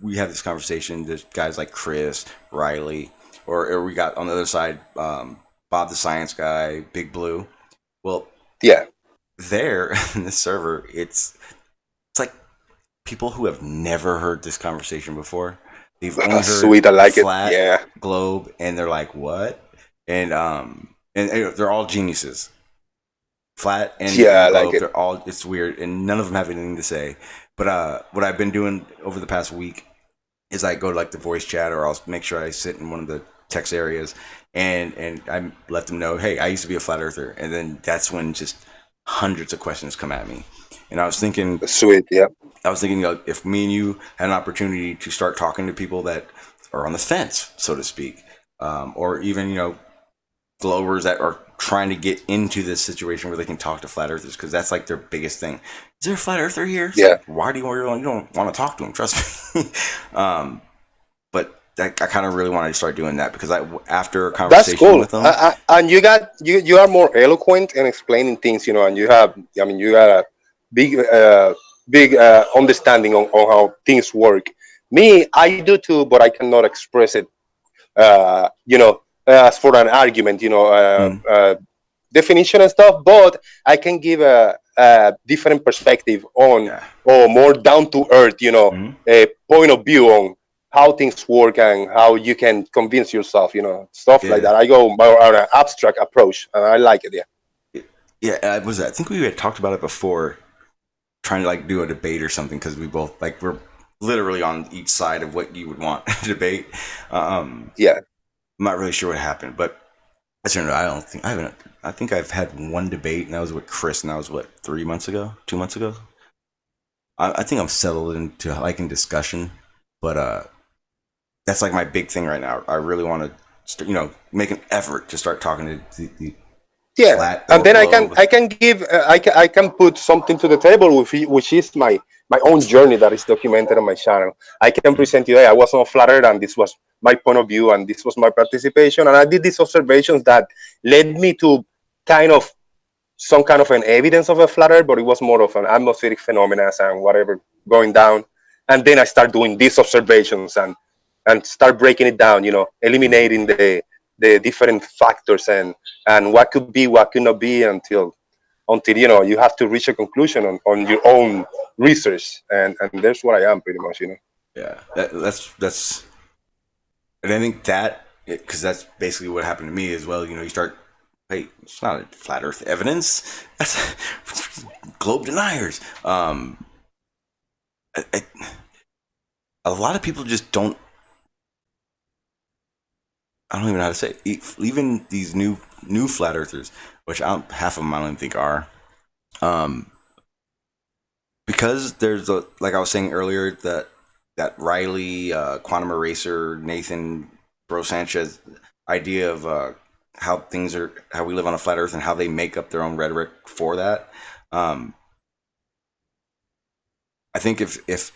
we have this conversation? There's guys like Chris, Riley, or we got on the other side Bob the Science Guy, Big Blue. Well, yeah, there in this server, it's like people who have never heard this conversation before. They've only heard sweet. I like flat, it. Yeah, globe, and they're like, "What?" And they're all geniuses. Flat and globe, I like it. They're all. It's weird, and none of them have anything to say. But what I've been doing over the past week is I go to the voice chat, or I'll make sure I sit in one of the text areas, and I let them know, hey, I used to be a flat earther, and then that's when just hundreds of questions come at me, and I was thinking, sweet, yeah. I was thinking if me and you had an opportunity to start talking to people that are on the fence, so to speak, or even globers that are trying to get into this situation where they can talk to flat earthers, because that's their biggest thing. Is there a flat earther here? It's why do you don't want to talk to him? Trust me. But I kind of really wanted to start doing that because after a conversation with them, and you are more eloquent in explaining things, and you got a big understanding on how things work. Me, I do too, but I cannot express it. As for an argument, definition and stuff. But I can give a different perspective on, Yeah. or more down to earth, Mhm. a point of view on how things work and how you can convince yourself, stuff like Yeah. that. I go more on an abstract approach, and I like it. Yeah. Yeah. I think we had talked about it before, trying to like do a debate or something, because we both like we're literally on each side of what you would want to debate. Yeah. I'm not really sure what happened, but I don't think I haven't. I think I've had one debate, and that was with Chris, and that was what 3 months ago, 2 months ago. I think I'm settled into liking discussion, but that's like my big thing right now. I really want to, make an effort to start talking to the Yeah, flat and or then globe. I can give I can put something to the table, which is my own journey that is documented on my channel. I can present you, hey, I was on a flat earth, and this was my point of view, and this was my participation, and I did these observations that led me to kind of some kind of an evidence of a flat earth, but it was more of an atmospheric phenomena and whatever going down. And then I start doing these observations and start breaking it down, eliminating the different factors and what could be, what could not be, until you have to reach a conclusion on your own research. And that's what I am pretty much. Yeah, that's, and I think that because that's basically what happened to me as well. You start, hey, it's not a flat Earth evidence. That's Globe Deniers. A lot of people just don't. I don't even know how to say it. Even these new flat earthers, which half of them I don't even think are, because there's like I was saying earlier, that Riley, quantum eraser, Nathan, Bro Sanchez idea of how we live on a flat Earth and how they make up their own rhetoric for that. I think if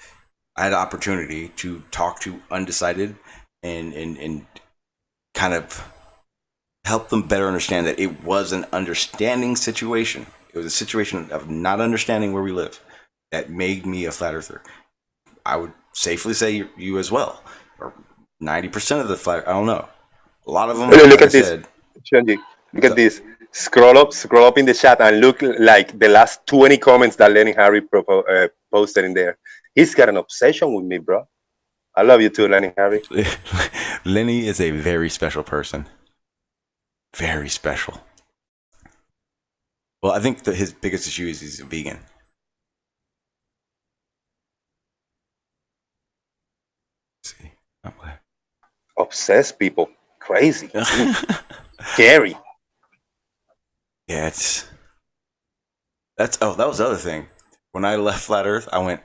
I had an opportunity to talk to undecided and kind of help them better understand that it was an understanding situation. It was a situation of not understanding where we live that made me a flat earther. I would safely say you as well, or 90% of the flat. I don't know. A lot of them, Look like I at this, said. Chenji. Look at So, this. Scroll up in the chat and look like the last 20 comments that Lenny Harry posted in there. He's got an obsession with me, bro. I love you too, Lenny Harry. Lenny is a very special person. Very special. Well, I think that his biggest issue is he's a vegan. Let's see. Okay. Obsessed people. Crazy. Scary. Yeah, that was the other thing. When I left Flat Earth, I went,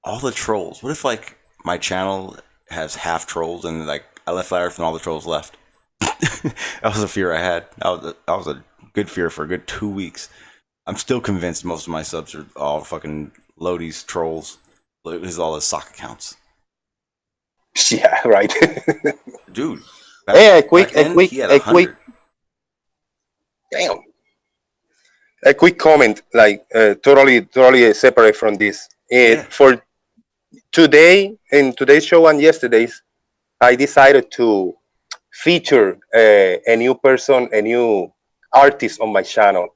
all the trolls. What if like my channel has half trolls and like I left Flat Earth and all the trolls left? That was a fear I had. That was a good fear for a good 2 weeks. I'm still convinced most of my subs are all fucking Lodi's trolls. This is all his sock accounts. Yeah, right. Dude. Hey, He had 100. Damn. A quick comment, like totally separate from this. Yeah. For today, in today's show and yesterday's, I decided to feature a new person, a new artist on my channel.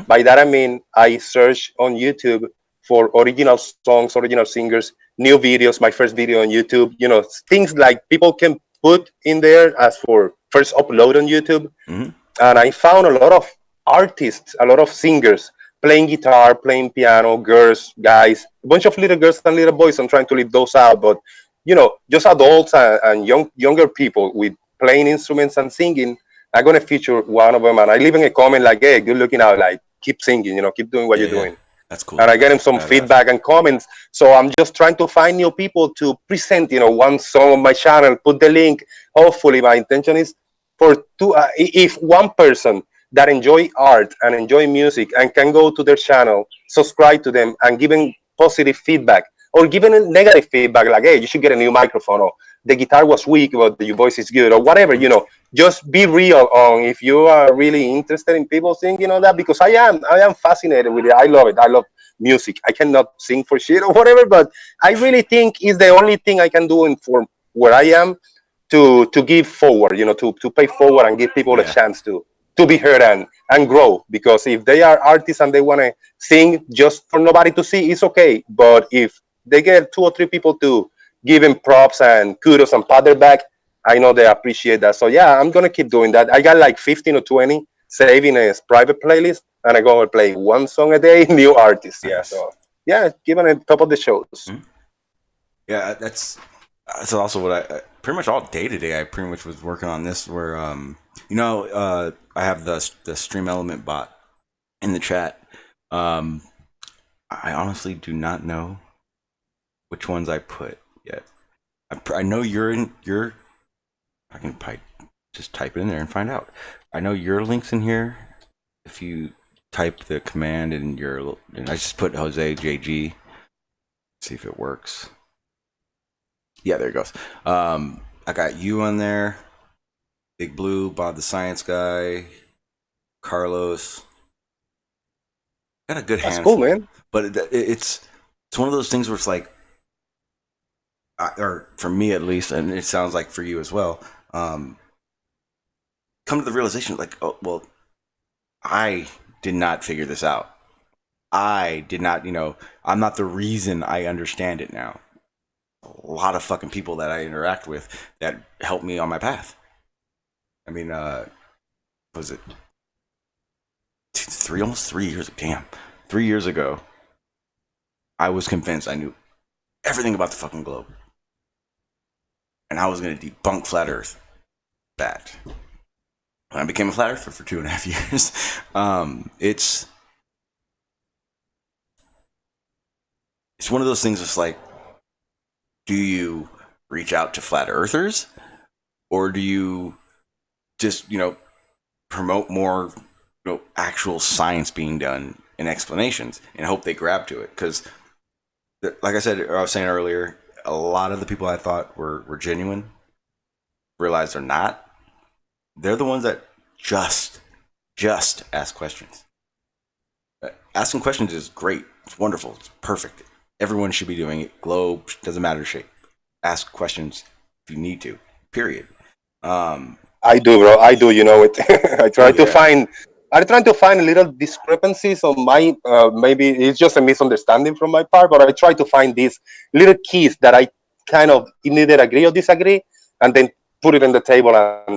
By that I mean I search on YouTube for original songs, original singers, new videos. My first video on YouTube, things like people can put in there as for first upload on YouTube. And I found a lot of artists, a lot of singers playing guitar, playing piano, girls, guys, a bunch of little girls and little boys. I'm trying to leave those out, but just adults and younger people with playing instruments and singing. I'm gonna feature one of them, and I leave in a comment like, "Hey, good looking out! Like, keep singing, keep doing what you're doing." That's cool. And I get him some feedback and comments. So I'm just trying to find new people to present, one song on my channel, put the link. Hopefully, my intention is if one person that enjoy art and enjoy music and can go to their channel, subscribe to them, and giving positive feedback or giving negative feedback like, hey, you should get a new microphone, or the guitar was weak but your voice is good, or whatever, just be real on if you are really interested in people singing on that, because I am fascinated with it. I love it. I love music. I cannot sing for shit or whatever, but I really think it's the only thing I can do for where I am to give forward, to pay forward and give people a chance to to be heard and grow. Because if they are artists and they want to sing just for nobody to see, it's okay. But if they get 2 or 3 people to give them props and kudos and pat their back, I know they appreciate that. So yeah, I'm gonna keep doing that. I got like 15 or 20 saving a private playlist, and I go and play one song a day, new artists. Yeah, Nice. so yeah, giving it top of the shows. Mhm. Yeah, that's also what I pretty much all day today. I pretty much was working on this. Where I have the Stream Element bot in the chat. Um, I honestly do not know which ones I put yet. I know you're in your. I can just type it in there and find out. I know your link's in here. If you type the command in your, and I just put Jose JG. See if it works. Yeah, there it goes. I got you on there. Big Blue, Bob the Science Guy, Carlos. Got a good That's cool, handful, man. but it's one of those things where it's like, or for me at least, and it sounds like for you as well. Come to the realization, like, oh well, I did not figure this out. I did not, I'm not the reason I understand it now. A lot of fucking people that I interact with that help me on my path. I mean, was it almost 3 years? Damn, 3 years ago, I was convinced I knew everything about the fucking globe, and I was going to debunk flat Earth. Bad. When I became a flat earther for 2.5 years, it's one of those things. It's like, do you reach out to flat earthers, or do you just promote more actual science being done and explanations and hope they grab to it? Because like I was saying earlier, a lot of the people I thought were genuine realize they're not. They're the ones that just ask questions. Asking questions is great. It's wonderful. It's perfect. Everyone should be doing it. Globe, doesn't matter the shape. Ask questions if you need to. Period. I do, bro. I do. You know it. I Oh try to yeah. find. I try to find little discrepancies on my. Maybe it's just a misunderstanding from my part, but I try to find these little keys that I kind of either agree or disagree, and then put it on the table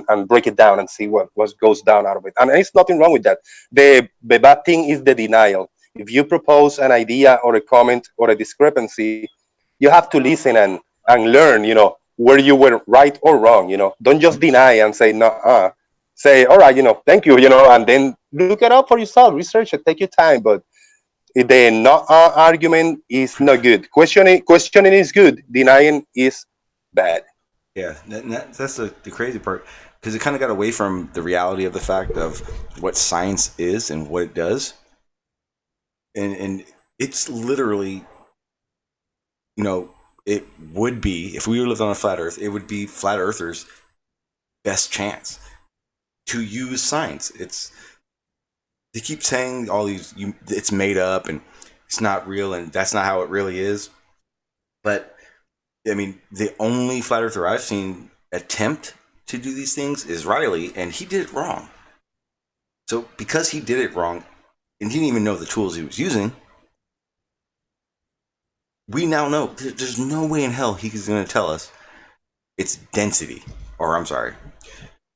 and break it down and see what goes down out of it. And there's nothing wrong with that. The bad thing is the denial. If you propose an idea or a comment or a discrepancy, you have to listen and learn. Where you were right or wrong. Don't just deny and say no. Say, all right, thank you, and then look it up for yourself, research it, take your time. But the not argument is not good. Questioning is good. Denying is bad. Yeah, that's the crazy part, because it kind of got away from the reality of the fact of what science is and what it does, and it's literally, it would be, if we lived on a flat Earth, it would be flat Earthers' best chance to use science. They keep saying all these, it's made up and it's not real and that's not how it really is, but I mean, the only flat earther I've seen attempt to do these things is Riley, and he did it wrong. So because he did it wrong, and he didn't even know the tools he was using, we now know there's no way in hell he's going to tell us it's density, or I'm sorry,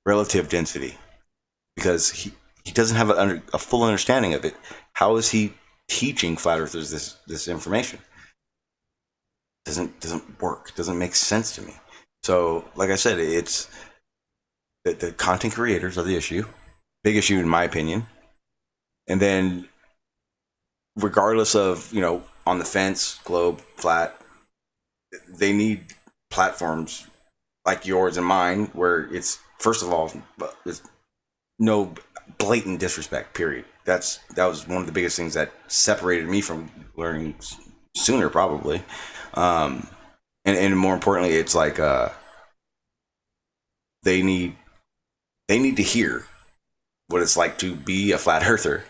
relative density, because he doesn't have a full understanding of it. How is he teaching flat earthers this information? Doesn't work. Doesn't make sense to me. So, like I said, it's the content creators are the issue, big issue in my opinion. And then, regardless of on the fence, globe, flat, they need platforms like yours and mine, where it's, first of all, there's no blatant disrespect. Period. That was one of the biggest things that separated me from learning sooner, probably. And more importantly, it's like they need to hear what it's like to be a flat earther,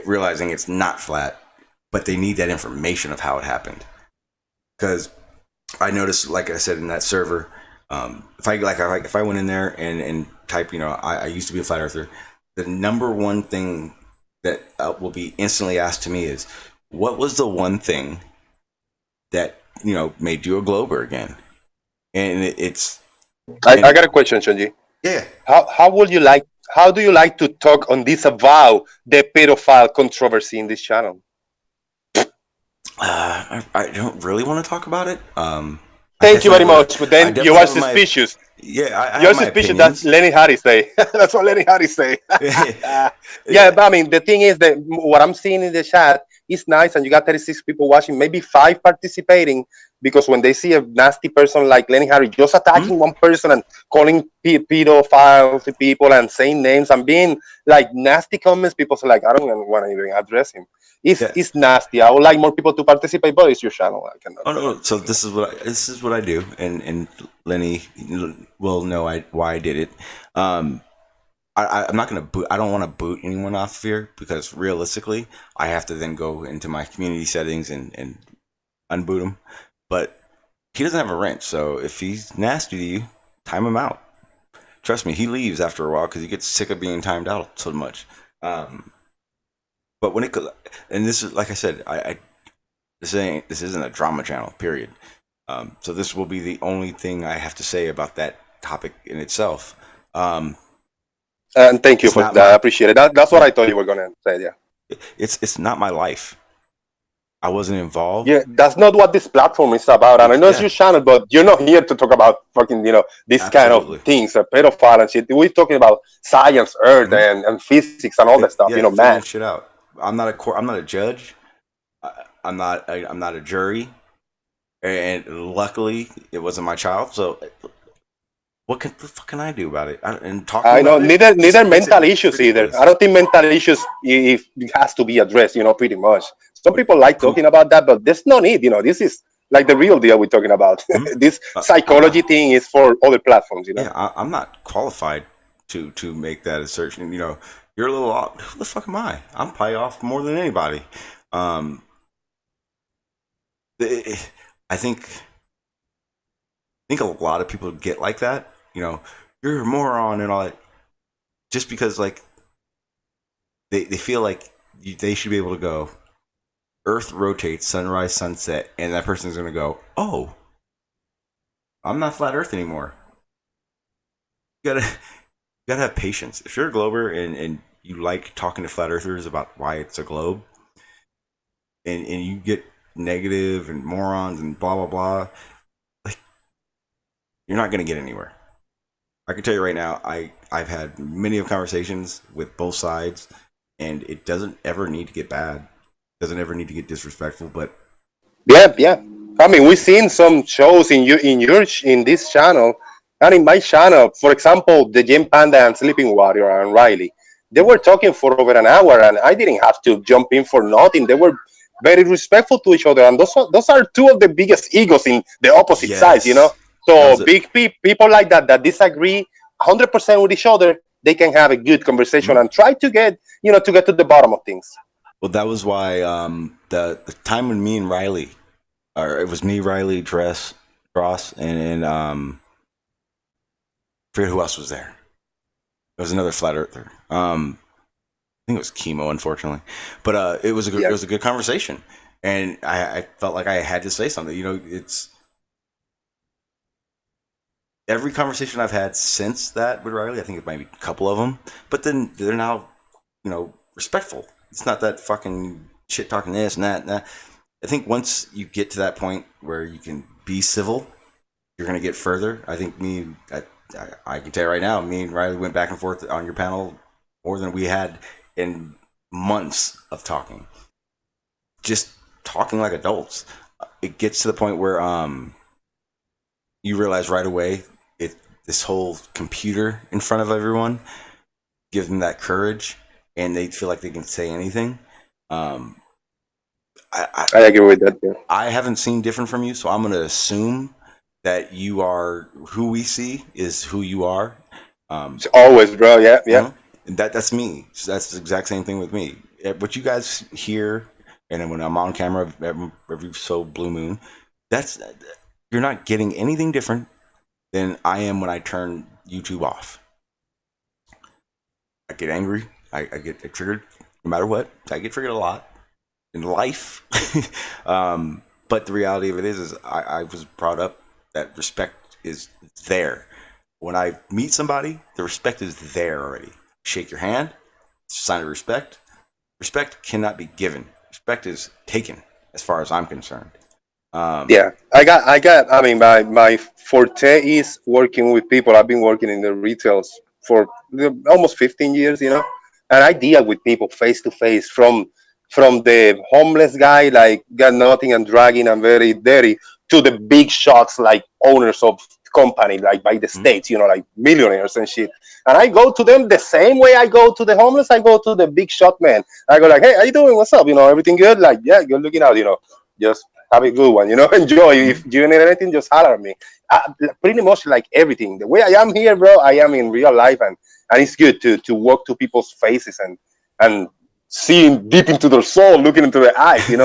realizing it's not flat, but they need that information of how it happened. Because I noticed, like I said, in that server, if I went in there and type, I used to be a flat earther, the number one thing that will be instantly asked to me is, what was the one thing that made you a Glober again? And I got a question, Shunji. yeah. How do you like to talk on this about the pedophile controversy in this channel? I don't really want to talk about it. Thank you very much. But then you are suspicious. I You're have my suspicious that opinions. Lenny Harris say. That's what Lenny Harris say. Yeah, but I mean, the thing is that what I'm seeing in the chat is nice, and you got 36 people watching, maybe 5 participating, because when they see a nasty person like Lenny Harris just attacking one person and calling pedophiles to people and saying names and being like nasty comments, people say like, I don't want to even address him. It's nasty. I would like more people to participate, but it's your channel. I cannot. Oh no! So this is what I do, and Lenny will know why I did it. I'm not gonna boot. I don't want to boot anyone off here, because realistically, I have to then go into my community settings and unboot him. But he doesn't have a wrench, so if he's nasty to you, time him out. Trust me, he leaves after a while because he gets sick of being timed out so much. But when it could, and this is like I said, this isn't a drama channel, period. So this will be the only thing I have to say about that topic in itself. And thank you for that. I appreciate it. That's what I thought you were gonna say. Yeah. It's not my life. I wasn't involved. Yeah, that's not what this platform is about. And I know it's your channel, but you're not here to talk about fucking, this kind of things, pedophile and shit. We're talking about science, earth, and physics and all that stuff. Man. Shit out. I'm not a judge. I'm not a jury. And luckily, it wasn't my child. So, what the fuck can I do about it? I know neither mental issues either. I don't think mental issues if it has to be addressed. Pretty much. Some people like talking about that, but there's no need. This is like the real deal we're talking about. This psychology thing is for other platforms. Yeah, I'm not qualified to make that assertion. You're a little off. Who the fuck am I? I'm probably off more than anybody. I think a lot of people get like that. You're a moron and all that, just because like they feel like they should be able to go, Earth rotates, sunrise, sunset, and that person's gonna go, oh, I'm not flat Earth anymore. You gotta have patience. If you're a Glober and you like talking to flat earthers about why it's a globe, and you get negative and morons and blah blah blah, like, you're not gonna get anywhere. I can tell you right now, I've had many of conversations with both sides, and it doesn't ever need to get bad. It doesn't ever need to get disrespectful. But yeah. I mean, we've seen some shows in this channel and in my channel. For example, the Jim Panda and Sleeping Warrior and Riley. They were talking for over an hour, and I didn't have to jump in for nothing. They were very respectful to each other, and those are two of the biggest egos in the opposite sides. So big people like that disagree 100% with each other, they can have a good conversation and try to get to the bottom of things. Well, that was why the time when me and Riley, or it was me, Riley, Dross, and I forget who else was there. There was another flat earther. I think it was Chemo, unfortunately, but it was a good conversation, and I felt like I had to say something. It's every conversation I've had since that with Riley. I think it might be a couple of them, but then they're now respectful. It's not that fucking shit talking this and that and that. I think once you get to that point where you can be civil, you're gonna get further. I think I can tell you right now, me and Riley went back and forth on your panel more than we had in months of talking. Just talking like adults. It gets to the point where you realize right away this whole computer in front of everyone gives them that courage, and they feel like they can say anything. I agree with that. Yeah. I haven't seen different from you, so I'm going to assume that you are who we see is who you are. It's always, bro. Yeah. And that's me. So that's the exact same thing with me. What you guys hear, and then when I'm on camera every so blue moon, you're not getting anything different than I am when I turn YouTube off. I get angry. I get triggered no matter what. I get triggered a lot in life. But the reality of it is I was brought up that respect is there. When I meet somebody, the respect is there already. Shake your hand, it's a sign of respect. Respect cannot be given. Respect is taken, as far as I'm concerned. Yeah, I mean, my forte is working with people. I've been working in the retails for almost 15 years, and I deal with people face to face, from the homeless guy like got nothing and dragging and very dirty, to the big shots like owners of company like by the Mhm. states, like millionaires and shit. And I go to them the same way I go to the homeless. I go to the big shot man. I go like, hey, how you doing? What's up? Everything good? Like, yeah, good looking out. Just have a good one. Enjoy. If Mhm. you need anything, just holler at me. Pretty much like everything. The way I am here, bro, I am in real life, and it's good to walk to people's faces and seeing deep into their soul, looking into their eyes, and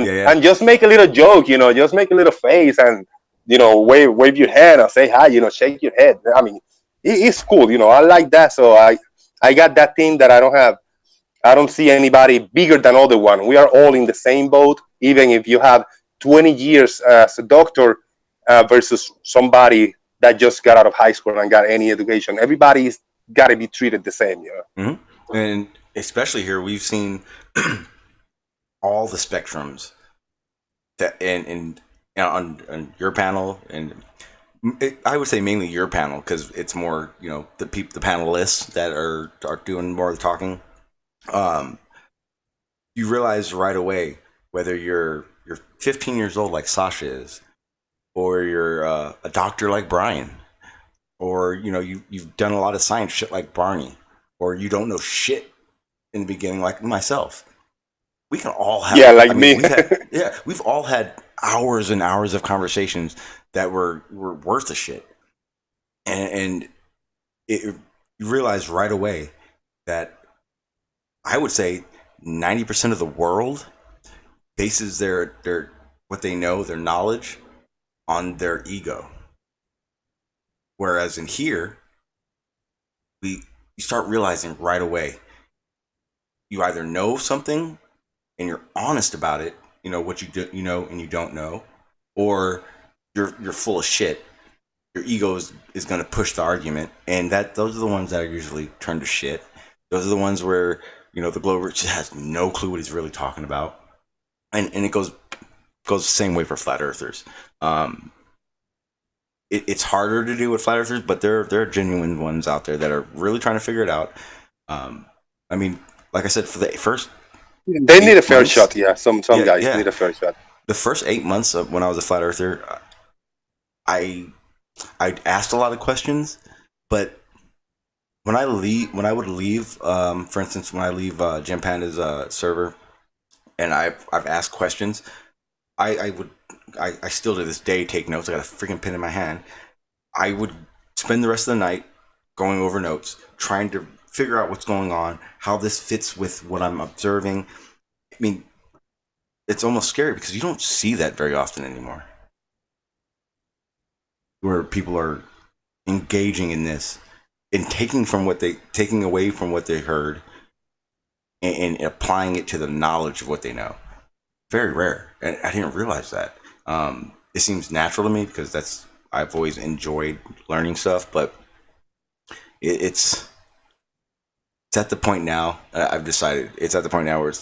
Yeah, yeah. and just make a little joke, just make a little face, and wave your hand or say hi, shake your head. I mean, it's cool, I like that. So I got that thing that I don't see anybody bigger than other one. We are all in the same boat, even if you have 20 years as a doctor versus somebody that just got out of high school and got any education. Everybody's got to be treated the same. And especially here, we've seen all the spectrums that on your panel, and I would say mainly your panel because it's more the panelists that are doing more of the talking. Um, you realize right away whether you're 15 years old like Sasha is, or you're a doctor like Brian, or you've done a lot of science shit like Barney, or you don't know shit in the beginning like myself. We can all have. Yeah, I like mean, me. we've all had hours and hours of conversations that were worth the shit, and you realize right away that I would say 90% of the world bases their what they know, their knowledge, on their ego. Whereas in here, we you start realizing right away you either know something and you're honest about it, what you do, and you don't know, or you're full of shit. Your ego is going to push the argument, and those are the ones that are usually turn to shit. Those are the ones where the Glober just has no clue what he's really talking about, and it goes the same way for flat earthers. Um, it's harder to do with flat earthers, but there are genuine ones out there that are really trying to figure it out. Um, I mean, like I said, for the first They need a eight fair months, shot. Yeah, some yeah, guys yeah, need a fair shot. the first 8 months of when I was a flat earther, I I asked a lot of questions, but when I would leave, for instance, when I leave Jim Panda's server, and I've asked questions, I would I still to this day take notes. I got a freaking pen in my hand. I would spend the rest of the night going over notes, trying to figure out what's going on, how this fits with what I'm observing. I mean, it's almost scary because you don't see that very often anymore, where people are engaging in this and taking away from what they heard, and applying it to the knowledge of what they know. Very rare, and I didn't realize that. It seems natural to me because I've always enjoyed learning stuff, but it's at the point now. I've decided it's at the point now where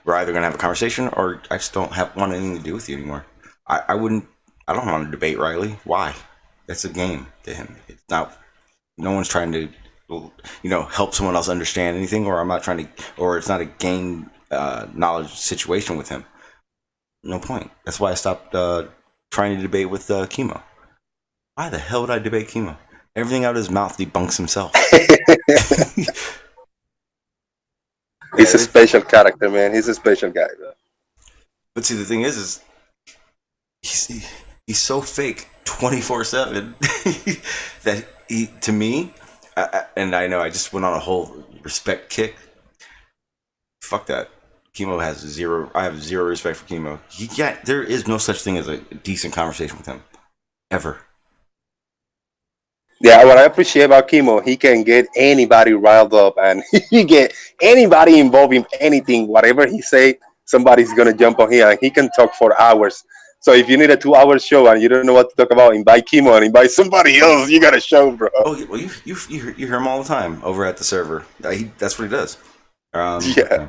we're either gonna have a conversation or I just don't want anything to do with you anymore. I wouldn't. I don't want to debate Riley. Why? That's a game to him. It's not. No one's trying to, help someone else understand anything, or I'm not trying to, or it's not a gain knowledge situation with him. No point. That's why I stopped trying to debate with Chemo. Why the hell would I debate Chemo? Everything out of his mouth debunks himself. He's a It's like, special character, man. He's a special guy, bro. but see, the thing is he's so fake 24/7 that to me, and I know I just went on a whole respect kick. Fuck that. Chemo has zero. I have zero respect for Chemo. There is no such thing as a decent conversation with him, ever. Yeah, what I appreciate about Kimo, he can get anybody riled up, and he get anybody involved in anything. Whatever he say, somebody's gonna jump on here, and he can talk for hours. So if you need a 2 hour show and you don't know what to talk about, invite Kimo and invite somebody else. You got a show, bro. Oh, well, you hear him all the time over at the server. That's what he does. Yeah.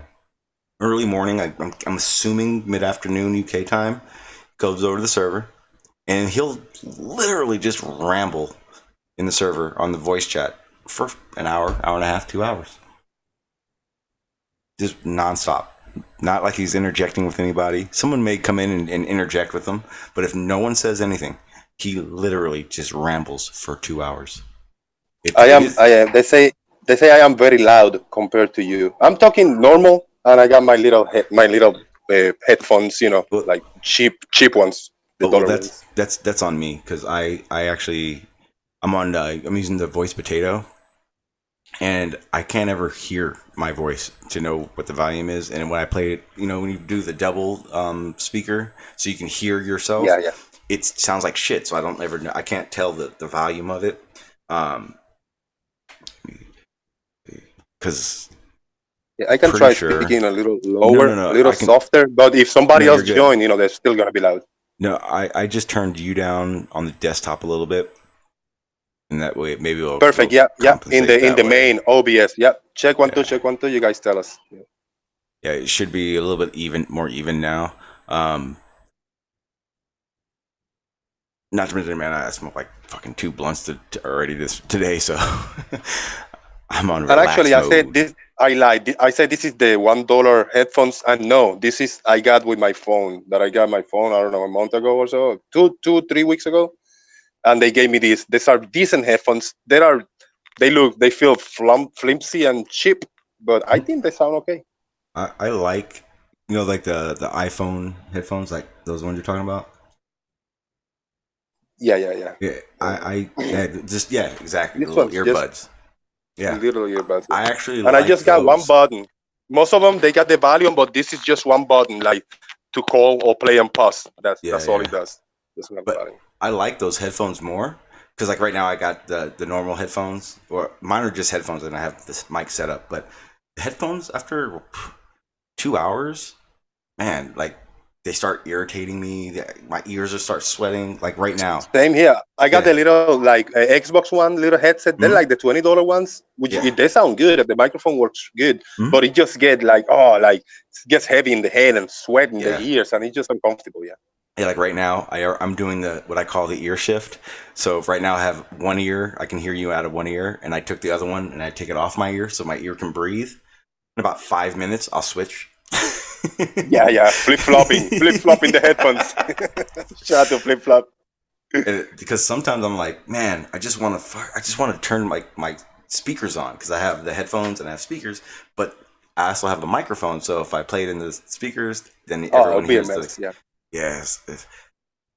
Early morning, I'm assuming mid afternoon UK time, goes over to the server, and he'll literally just ramble in the server on the voice chat for an hour, hour and a half, 2 hours, just nonstop. Not like he's interjecting with anybody. Someone may come in and interject with him, but if no one says anything, he literally just rambles for 2 hours. I am. I am. They say I am very loud compared to you. I'm talking normal, and I got my little headphones. You know, Well, like cheap ones, the well, dollar ones. that's on me because I actually I'm using the voice potato, and I can't ever hear my voice to know what the volume is. And when I play it, when you do the double speaker, so you can hear yourself, Yeah, yeah. it sounds like shit. So I don't ever know. I can't tell the volume of it, because Yeah, I can pretty try sure. speaking a little No, lower, no, a no. little I can. softer. But if No, somebody you're else good. join, they're still gonna be loud. No, I just turned you down on the desktop a little bit, and that way maybe Perfect. we'll Yeah, yeah. compensate In that the way. main OBS. Yeah. Check one two. Yeah, Check one two. You guys tell us. Yeah. yeah. It should be a little bit more even now. Um, Not to mention, man, I smoked like fucking 2 blunts already today, so I'm on And actually, relax I said mode. this. I lied. I said this is the $1 headphones, and no, this is I got with my phone. That I got my phone. I don't know, a month ago or so, 3 weeks ago, and they gave me these. These are decent headphones. They feel flimsy and cheap, but I think they sound okay. I like, like the iPhone headphones, like those ones you're talking about. Yeah, yeah, yeah. Yeah, yeah, exactly, the This little one's just earbuds. Yeah, little earbuds. I actually And I like just got one those. button. Most of them they got the volume, but this is just one button, like to call or play and pause. Yeah, That's all yeah. it does. Just one But button. I like those headphones more because, like, right now I got the normal headphones, or mine are just headphones, and I have this mic set up. But the headphones after 2 hours, man, like they start irritating me. My ears will start sweating. Like right now, Same here. I got yeah, the little like Xbox One little headset. They're mm-hmm. like the $20 ones, which Yeah, they sound good. The microphone works good, mm-hmm. but it just get like it gets heavy in the head and sweat in the Yeah. ears, and it's just uncomfortable. Yeah. Yeah, like right now, I'm doing the what I call the ear shift. So if right now I have one ear, I can hear you out of one ear, and I took the other one and I take it off my ear so my ear can breathe. In about 5 minutes, I'll switch. Yeah, yeah. Flip flopping the headphones. Shout out to flip flop. Because sometimes I'm like, man, I just want to turn my speakers on because I have the headphones and I have speakers, but I also have a microphone. So if I play it in the speakers, then Oh, it'll everyone be a hears the. mess. Yeah. Yes,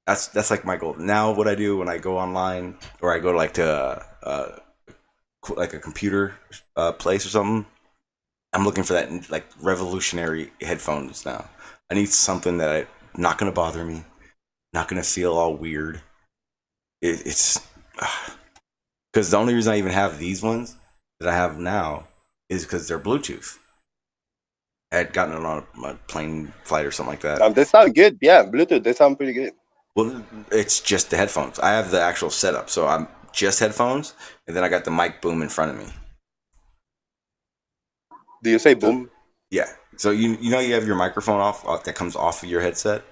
that's like my goal. Now, what I do when I go online or I go to like a computer place or something, I'm looking for that like revolutionary headphones now. I need something that not gonna bother me, not gonna feel all weird. It's because the only reason I even have these ones that I have now is because they're Bluetooth. I had gotten it on a plane flight or something like that. They sound good. Yeah, Bluetooth. They sound pretty good. Well, it's just the headphones. I have the actual setup, so I'm just headphones, and then I got the mic boom in front of me. Do you say So boom? yeah, so you have your microphone off that comes off of your headset.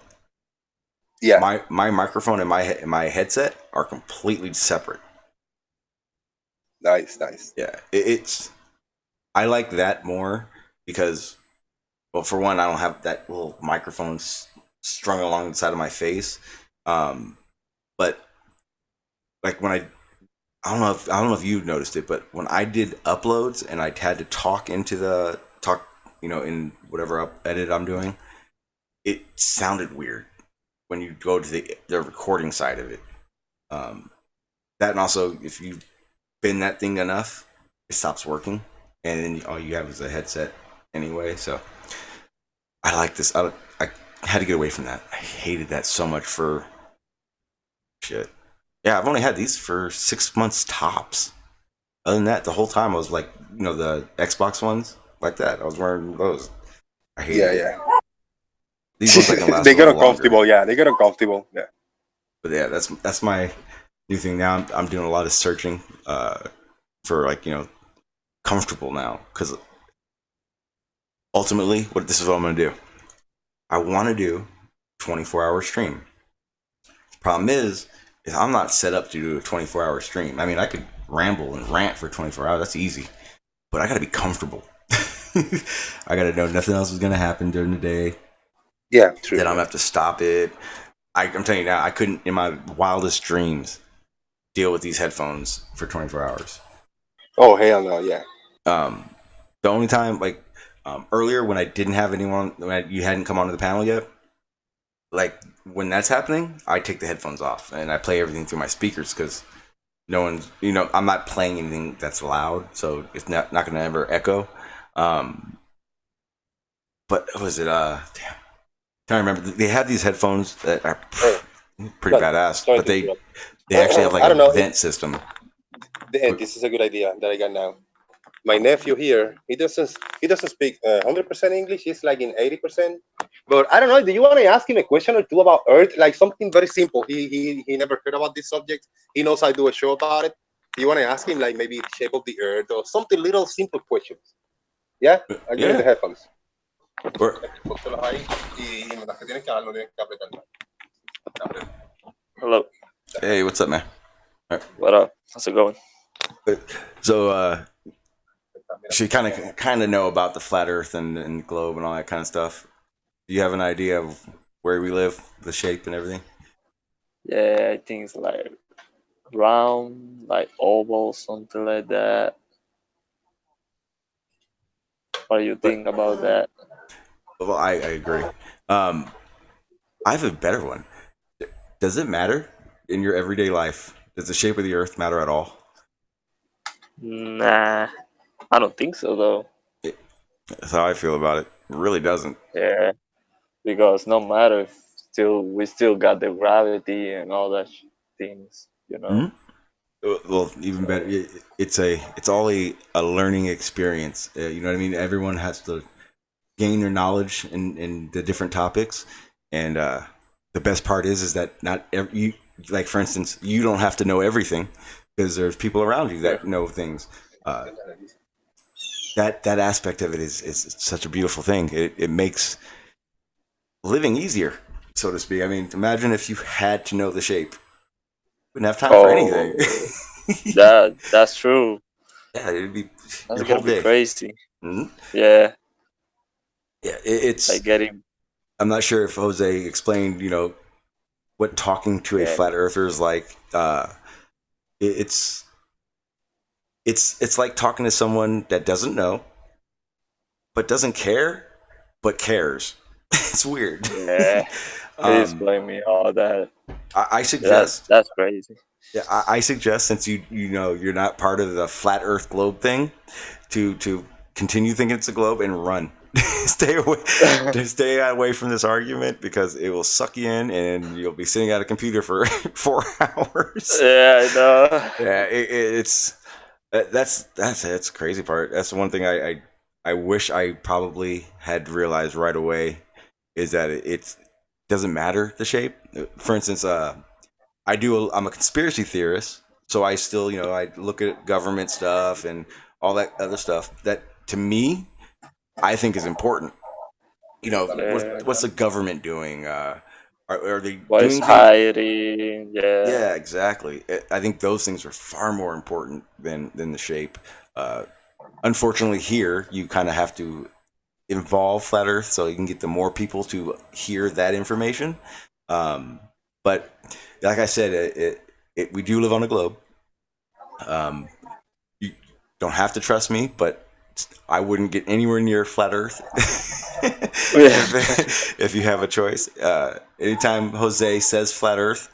Yeah. My microphone and my headset are completely separate. Nice, nice. Yeah, it's I like that more because, well, for one, I don't have that little microphone strung along the side of my face. But like when I don't know if you noticed it, but when I did uploads and I had to talk into the talk, in whatever edit I'm doing, it sounded weird when you go to the recording side of it. That, and also if you bend that thing enough, it stops working, and then all you have is a headset anyway. So I like this. I had to get away from that. I hated that so much for shit. Yeah, I've only had these for 6 months tops. Other than that, the whole time I was like, the Xbox ones like that. I was wearing those. I Yeah, hated it. yeah. These ones I can last They a get little longer. uncomfortable. Yeah, they get uncomfortable. Yeah. But yeah, that's my new thing now. I'm doing a lot of searching for like comfortable now because ultimately, what this is what I'm gonna do. I want to do 24-hour stream. Problem is I'm not set up to do a 24-hour stream. I mean, I could ramble and rant for 24 hours. That's easy, but I gotta be comfortable. I gotta know nothing else is gonna happen during the day. Yeah, true. Then I'm gonna have to stop it. I'm telling you now, I couldn't in my wildest dreams deal with these headphones for 24 hours. Oh hell no, yeah. Um, the only time, like earlier when I didn't have anyone, when you hadn't come onto the panel yet, like when that's happening, I take the headphones off and I play everything through my speakers because no one's, I'm not playing anything that's loud, so it's not going to ever echo. But was it? Damn, can't remember. They have these headphones that are pretty badass, Sorry but to they interrupt. actually have like I a don't know. vent system. This is a good idea that I got now. My nephew here, he doesn't speak 100% English. He's like in 80%. But I don't know. Do you want to ask him a question or two about Earth? Like something very simple. He never heard about this subject. He knows I do a show about it. Do you want to ask him like maybe the shape of the Earth or something little simple questions? Yeah, I'll give him the Yeah. headphones. Or, Hello. hey, what's up, man? What up? How's it going? So, so you kind of know about the flat Earth and globe and all that kind of stuff. Do you have an idea of where we live, the shape and everything? Yeah, I think it's like round, like oval, something like that. What do you But think about that? well, I agree. Um, I have a better one. Does it matter in your everyday life? Does the shape of the Earth matter at all? Nah, I don't think so though. That's how I feel about it. It really doesn't. Yeah, because no matter, we still got the gravity and all that things, you know. Mm-hmm. Well, even better. So, It's all a learning experience. You know what I mean? Everyone has to gain their knowledge in the different topics, and the best part is that not you, like for instance, you don't have to know everything because there's people around you that know things. Uh, that aspect of it is such a beautiful thing. It makes living easier, so to speak. I mean, imagine if you had to know the shape. Wouldn't have time for anything. oh, that's true. Yeah, it'd be That's your whole gonna be day. crazy. Mm-hmm. Yeah, Yeah, like it's. getting I'm not sure if Jose explained, what talking to a yeah, flat earther is like. It's it's like talking to someone that doesn't know, but doesn't care, but cares. It's weird. yeah. Please um, explain me all that. I suggest, That's crazy. yeah, I suggest since you're not part of the flat Earth globe thing, to continue thinking it's a globe and run. stay away, stay away from this argument because it will suck you in and you'll be sitting at a computer for 4 hours. Yeah, I know. Yeah, it's that's the crazy part. That's the one thing I wish I probably had realized right away is that it doesn't matter the shape. For instance, I'm a conspiracy theorist, so I still I look at government stuff and all that other stuff that to me I think is important. Yeah. What's the government doing? Are they What is doing things? hiding? Yeah. Yeah, exactly. I think those things are far more important than the shape. Uh, Unfortunately, here you kind of have to involve flat Earth so you can get the more people to hear that information. But like I said, we do live on a globe. Um, you don't have to trust me, but I wouldn't get anywhere near flat Earth Yeah. if you have a choice. Anytime Jose says flat Earth,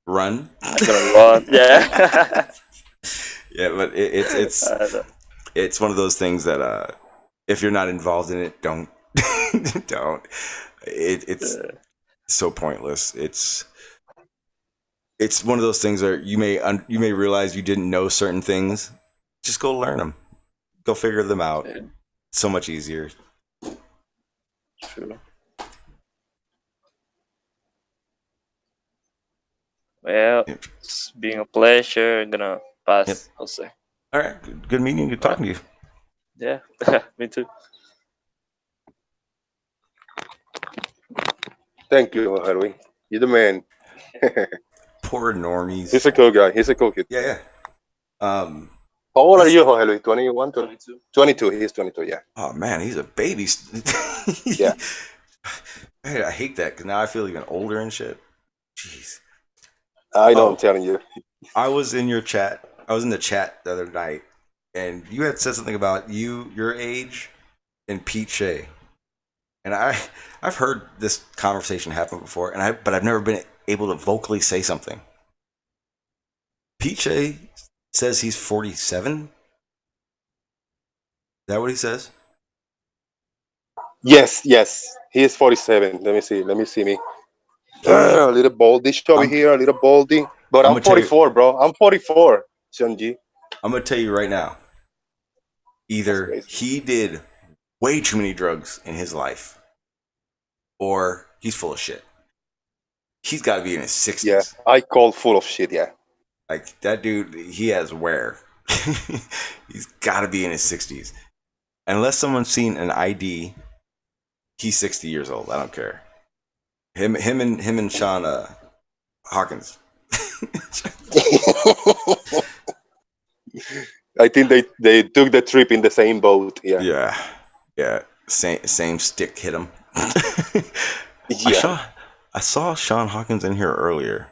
run. I'm gonna run. Yeah. Yeah, but I know. it's one of those things that if you're not involved in it, don't don't. It's Yeah. so pointless. it's one of those things where you may realize you didn't know certain things. Just go learn them. Go figure them out. Yeah, So much easier. true. Well, Yep. it's been a pleasure. I'm gonna pass, Yep. Jose. All right. Good meeting you. Good talking to you. Yeah, me too. Thank you, Henry. You're the man. Poor normies. He's a cool guy. He's a cool kid. Yeah. How old are you, Jorge Luis? 21? 22. 22. He's 22, yeah. Oh man, he's a baby. Yeah. I hate that because now I feel even older and shit. Jeez. I know, Oh. I'm telling you. I was in your chat. I was in the chat the other night, and you had said something about your age, and Pete Shea. And I've heard this conversation happen before, but I've never been able to vocally say something. Pete Shea says he's 47. Is that what he says? Yes. He is 47. Let me see me. A little baldy over here, a little baldy. But I'm I'm gonna tell you- 44, bro. I'm 44, Sean. I'm gonna tell you right now. Either That's he did way too many drugs in his life, or he's full of shit. He's got to be in his 60s. Yeah, I call full of shit, yeah. Like that dude, he has wear. He's got to be in his 60s. Unless someone's seen an ID, he's 60 years old. I don't care. Him and Sean Hawkins. I think they took the trip in the same boat, yeah. Yeah. Same stick hit him. Yeah. I saw Sean Hawkins in here earlier,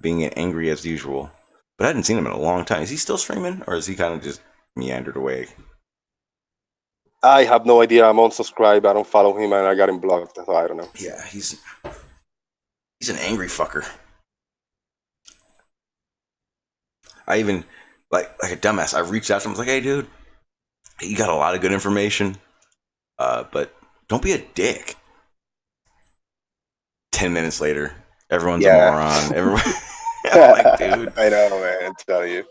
being angry as usual, but I hadn't seen him in a long time. Is he still streaming, or is he kind of just meandered away? I have no idea. I'm unsubscribed. I don't follow him, and I got him blocked. So I don't know. Yeah, he's an angry fucker. I even like a dumbass. I reached out to him. I was like, "Hey, dude, you got a lot of good information, but don't be a dick." 10 minutes later, everyone's a moron. Everyone, I'm like, dude. I know, man. I tell you.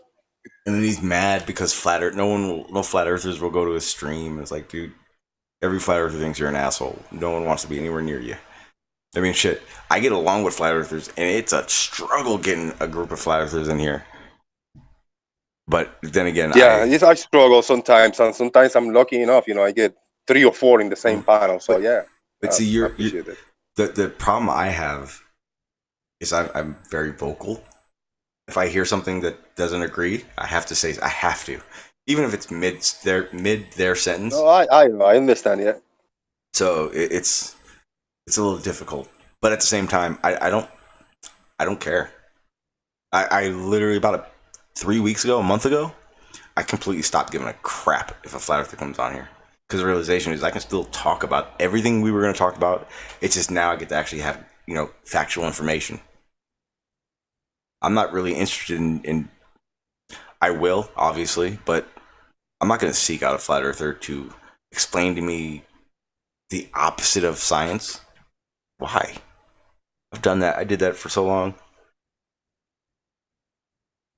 And then he's mad because no flat earthers will go to his stream. It's like, dude, every flat earther thinks you're an asshole. No one wants to be anywhere near you. I mean, shit. I get along with flat earthers, and it's a struggle getting a group of flat earthers in here. But then again, I struggle sometimes, and sometimes I'm lucky enough. I get 3 or 4 in the same panel. So But see, I appreciate it. The problem I have is I'm very vocal. If I hear something that doesn't agree, I have to say I have to, even if it's mid their sentence. No, I understand. Yeah. So it's a little difficult, but at the same time, I don't care. I literally about 3 weeks ago, a month ago, I completely stopped giving a crap if a flat earther comes on here. Because the realization is I can still talk about everything we were going to talk about. It's just now I get to actually have, factual information. I'm not really interested in I will, obviously, but I'm not going to seek out a flat earther to explain to me the opposite of science. Why? I've done that. I did that for so long.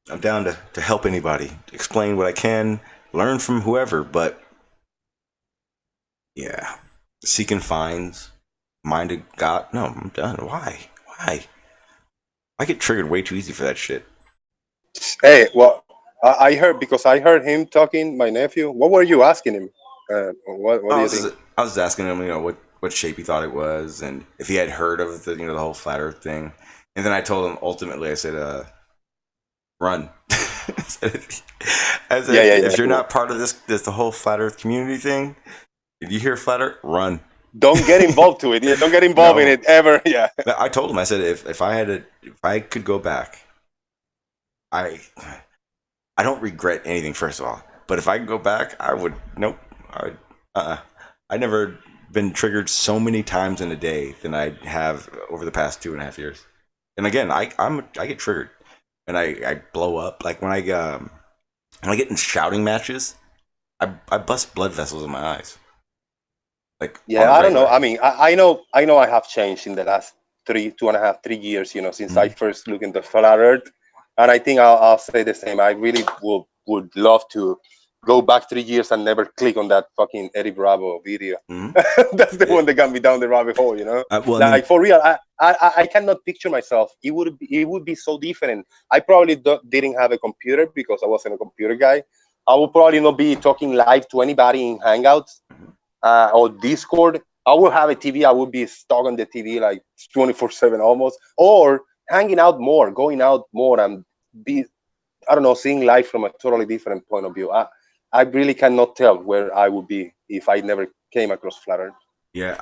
I'm down to help anybody, explain what I can, learn from whoever, but yeah, seeking fines, mind of God. No, I'm done. Why? I get triggered way too easy for that shit. Hey, well, I heard him talking. My nephew. What were you asking him? What do you think? I was asking him, what shape he thought it was, and if he had heard of the the whole flat Earth thing. And then I told him ultimately, I said, run. I said, if you're not part of this the whole flat Earth community thing, if you hear flat Earth, run. Don't get involved to it. Yeah, don't get involved in it ever. Yeah. I told him. I said if I could go back, I don't regret anything. First of all, but if I could go back, I would. Nope. I never been triggered so many times in a day than I have over the past 2.5 years. And again, I get triggered, and I blow up. Like when I get in shouting matches, I bust blood vessels in my eyes. Like I don't know. I mean, I know I have changed in the last two and a half, 3 years, since I first looked into flat Earth. And I think I'll say the same. I really would love to go back 3 years and never click on that fucking Eddie Bravo video. That's the one that got me down the rabbit hole, Well, I mean, for real, I cannot picture myself. It would be so different. I probably didn't have a computer because I wasn't a computer guy. I would probably not be talking live to anybody in Hangouts or Discord. I would have a TV. I would be stuck on the TV like 24/7 almost, or hanging out more, going out more, and seeing life from a totally different point of view. I really cannot tell where I would be if I never came across flat Earth. Yeah,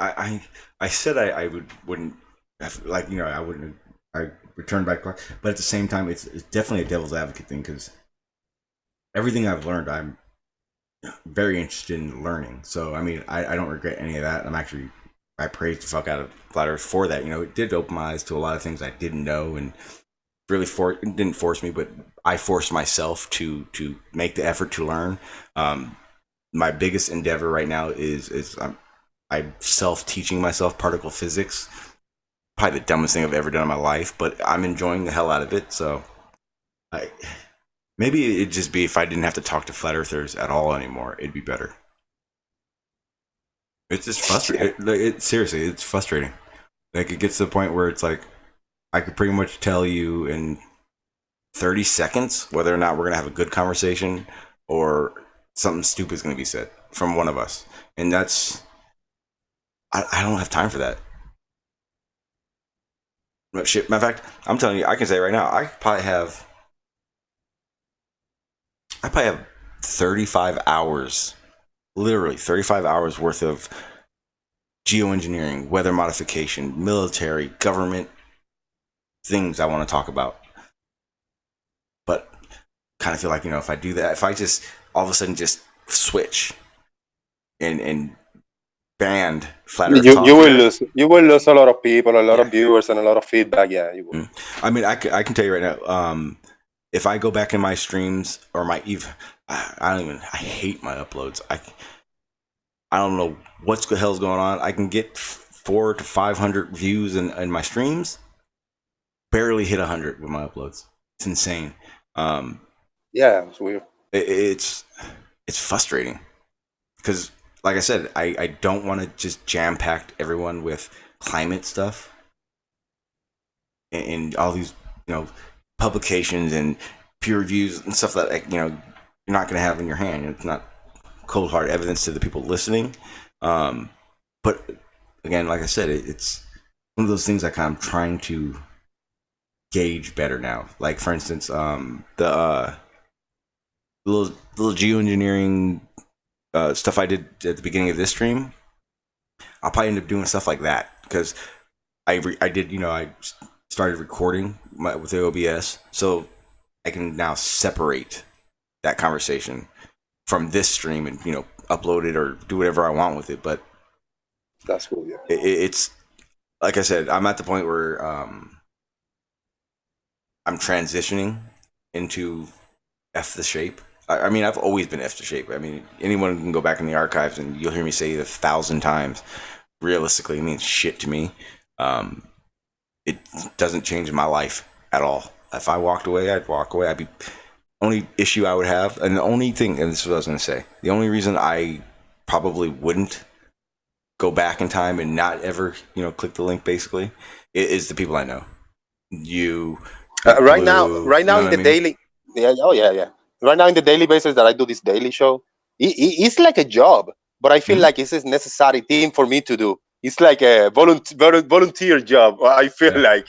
I said I wouldn't have, like, I wouldn't. I returned back, but at the same time, it's definitely a devil's advocate thing, because everything I've learned, I'm very interested in learning. So I mean, I don't regret any of that. I praise the fuck out of flat Earth for that. It did open my eyes to a lot of things I didn't know, and really didn't force me, but I forced myself to make the effort to learn. My biggest endeavor right now is I'm self-teaching myself particle physics. Probably the dumbest thing I've ever done in my life, but I'm enjoying the hell out of it. So maybe it'd just be if I didn't have to talk to flat earthers at all anymore, it'd be better. It's just frustrating. Seriously, it's frustrating. Like, it gets to the point where it's like, I could pretty much tell you in 30 seconds whether or not we're going to have a good conversation or something stupid is going to be said from one of us. And that's, I don't have time for that. But shit, matter of fact, I'm telling you, I can say right now, I probably have 35 hours, literally 35 hours worth of geoengineering, weather modification, military, government things I want to talk about. But kind of feel like, if I do that, if I just all of a sudden just switch and banned flat Earth talk, you will lose a lot of people, a lot of viewers, and a lot of feedback. Yeah, you will. I mean, I can tell you right now, if I go back in my streams or I hate my uploads. I don't know what the hell's going on. I can get 400 to 500 views in my streams, barely hit 100 with my uploads. It's insane. Yeah, it's weird. It's frustrating because, like I said, I don't want to just jam pack everyone with climate stuff and all these publications and peer reviews and stuff that you're not going to have in your hand. It's not cold hard evidence to the people listening. But again, like I said, it's one of those things I'm trying to gauge better now. Like, for instance, the little geoengineering stuff I did at the beginning of this stream, I'll probably end up doing stuff like that because I started recording with the OBS, so I can now separate that conversation from this stream and upload it or do whatever I want with it. But that's cool. Yeah, it's like I said, I'm at the point where I'm transitioning into F the shape. I mean, I've always been F the shape. I mean, anyone can go back in the archives and you'll hear me say it 1,000 times. Realistically, it means shit to me. It doesn't change my life at all. If I walked away, I'd walk away. Only issue I would have, and the only thing, and this is what I was going to say, the only reason I probably wouldn't go back in time and not ever, click the link, basically, is the people I know. You right now in the daily, right now in the daily basis that I do this daily show, it's like a job, but I feel like it's a necessary thing for me to do. It's like a volunteer job. I feel like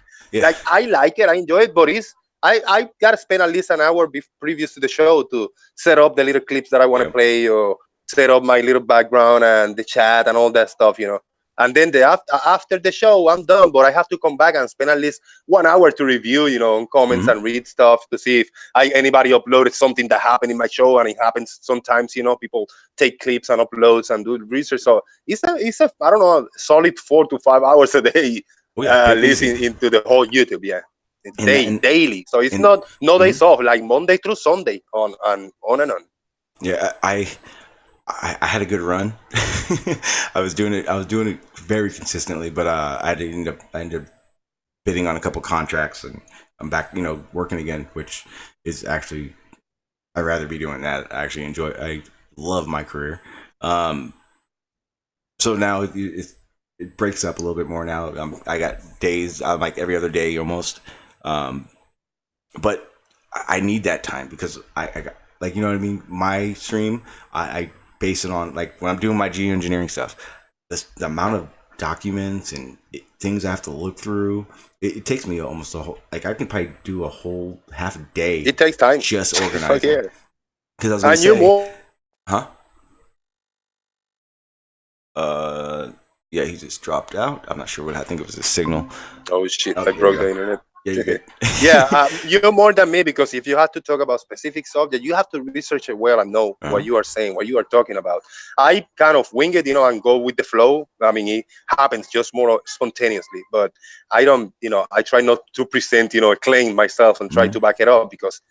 I like it, I enjoy it, but I gotta spend at least an hour previous to the show to set up the little clips that I want to play, or set up my little background and the chat and all that stuff, And then after the show, I'm done, but I have to come back and spend at least 1 hour to review, on comments and read stuff to see if anybody uploaded something that happened in my show. And it happens sometimes, people take clips and uploads and do research. So it's a I don't know, solid 4 to 5 hours a day, listening into the whole YouTube. Yeah. Daily. So it's no days off, like Monday through Sunday on and on. Yeah, I had a good run. I was doing it very consistently, but I ended up bidding on a couple contracts, and I'm back, working again, which is actually, I'd rather be doing that. I actually enjoy. I love my career. So now it breaks up a little bit more now. I got days, I'm like every other day almost. But I need that time because I got, like, you know what I mean? My stream, I base it on, like, when I'm doing my geoengineering stuff, the amount of documents and things I have to look through, it takes me almost a whole, like, I can probably do a whole half a day. It takes time. Just organizing. Yeah. Because I was going to say, more. Huh? Yeah, he just dropped out. I'm not sure what. I think it was a signal. Oh shit! Oh, I broke the internet. Yeah, you're good. Yeah, you know more than me, because if you have to talk about specific subject, you have to research it well and know what you are saying, what you are talking about. I kind of wing it, and go with the flow. I mean, it happens just more spontaneously, but I don't, I try not to present, a claim myself and try to back it up, because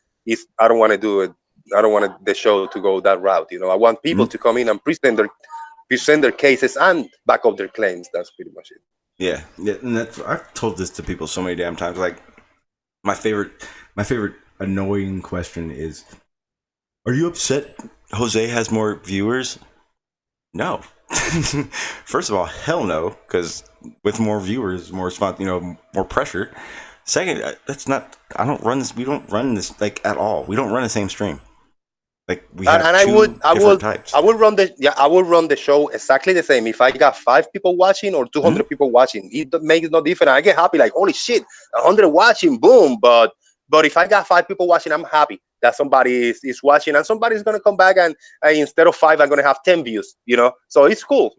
I don't want to do it. I don't want the show to go that route. I want people to come in and present their cases and back up their claims. That's pretty much it. Yeah, and I've told this to people so many damn times. Like, my favorite annoying question is, are you upset Jose has more viewers? No. First of all, hell no, because with more viewers, more response, more pressure. Second, that's not. I don't run this. We don't run this like at all. We don't run the same stream. Like, we have different types. I would run the show exactly the same. If I got 5 people watching or 200 people watching, it makes no difference. I get happy, like, holy shit, 100 watching, boom. But if I got 5 people watching, I'm happy that somebody is watching, and somebody's gonna come back, and instead of 5, I'm gonna have 10 views. So it's cool.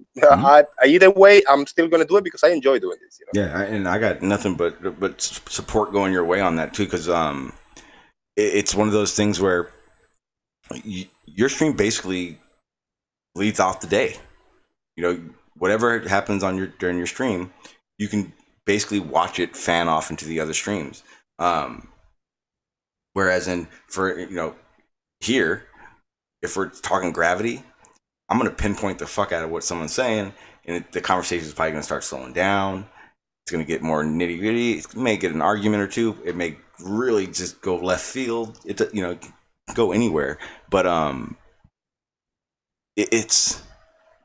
Either way, I'm still gonna do it because I enjoy doing this. Yeah, and I got nothing but support going your way on that too, because it's one of those things where your stream basically leads off the day. Whatever happens during your stream, you can basically watch it fan off into the other streams. Whereas here, if we're talking gravity, I'm gonna pinpoint the fuck out of what someone's saying, and the conversation is probably gonna start slowing down. It's gonna get more nitty gritty. It may get an argument or two. It may really just go left field. Go anywhere, but it's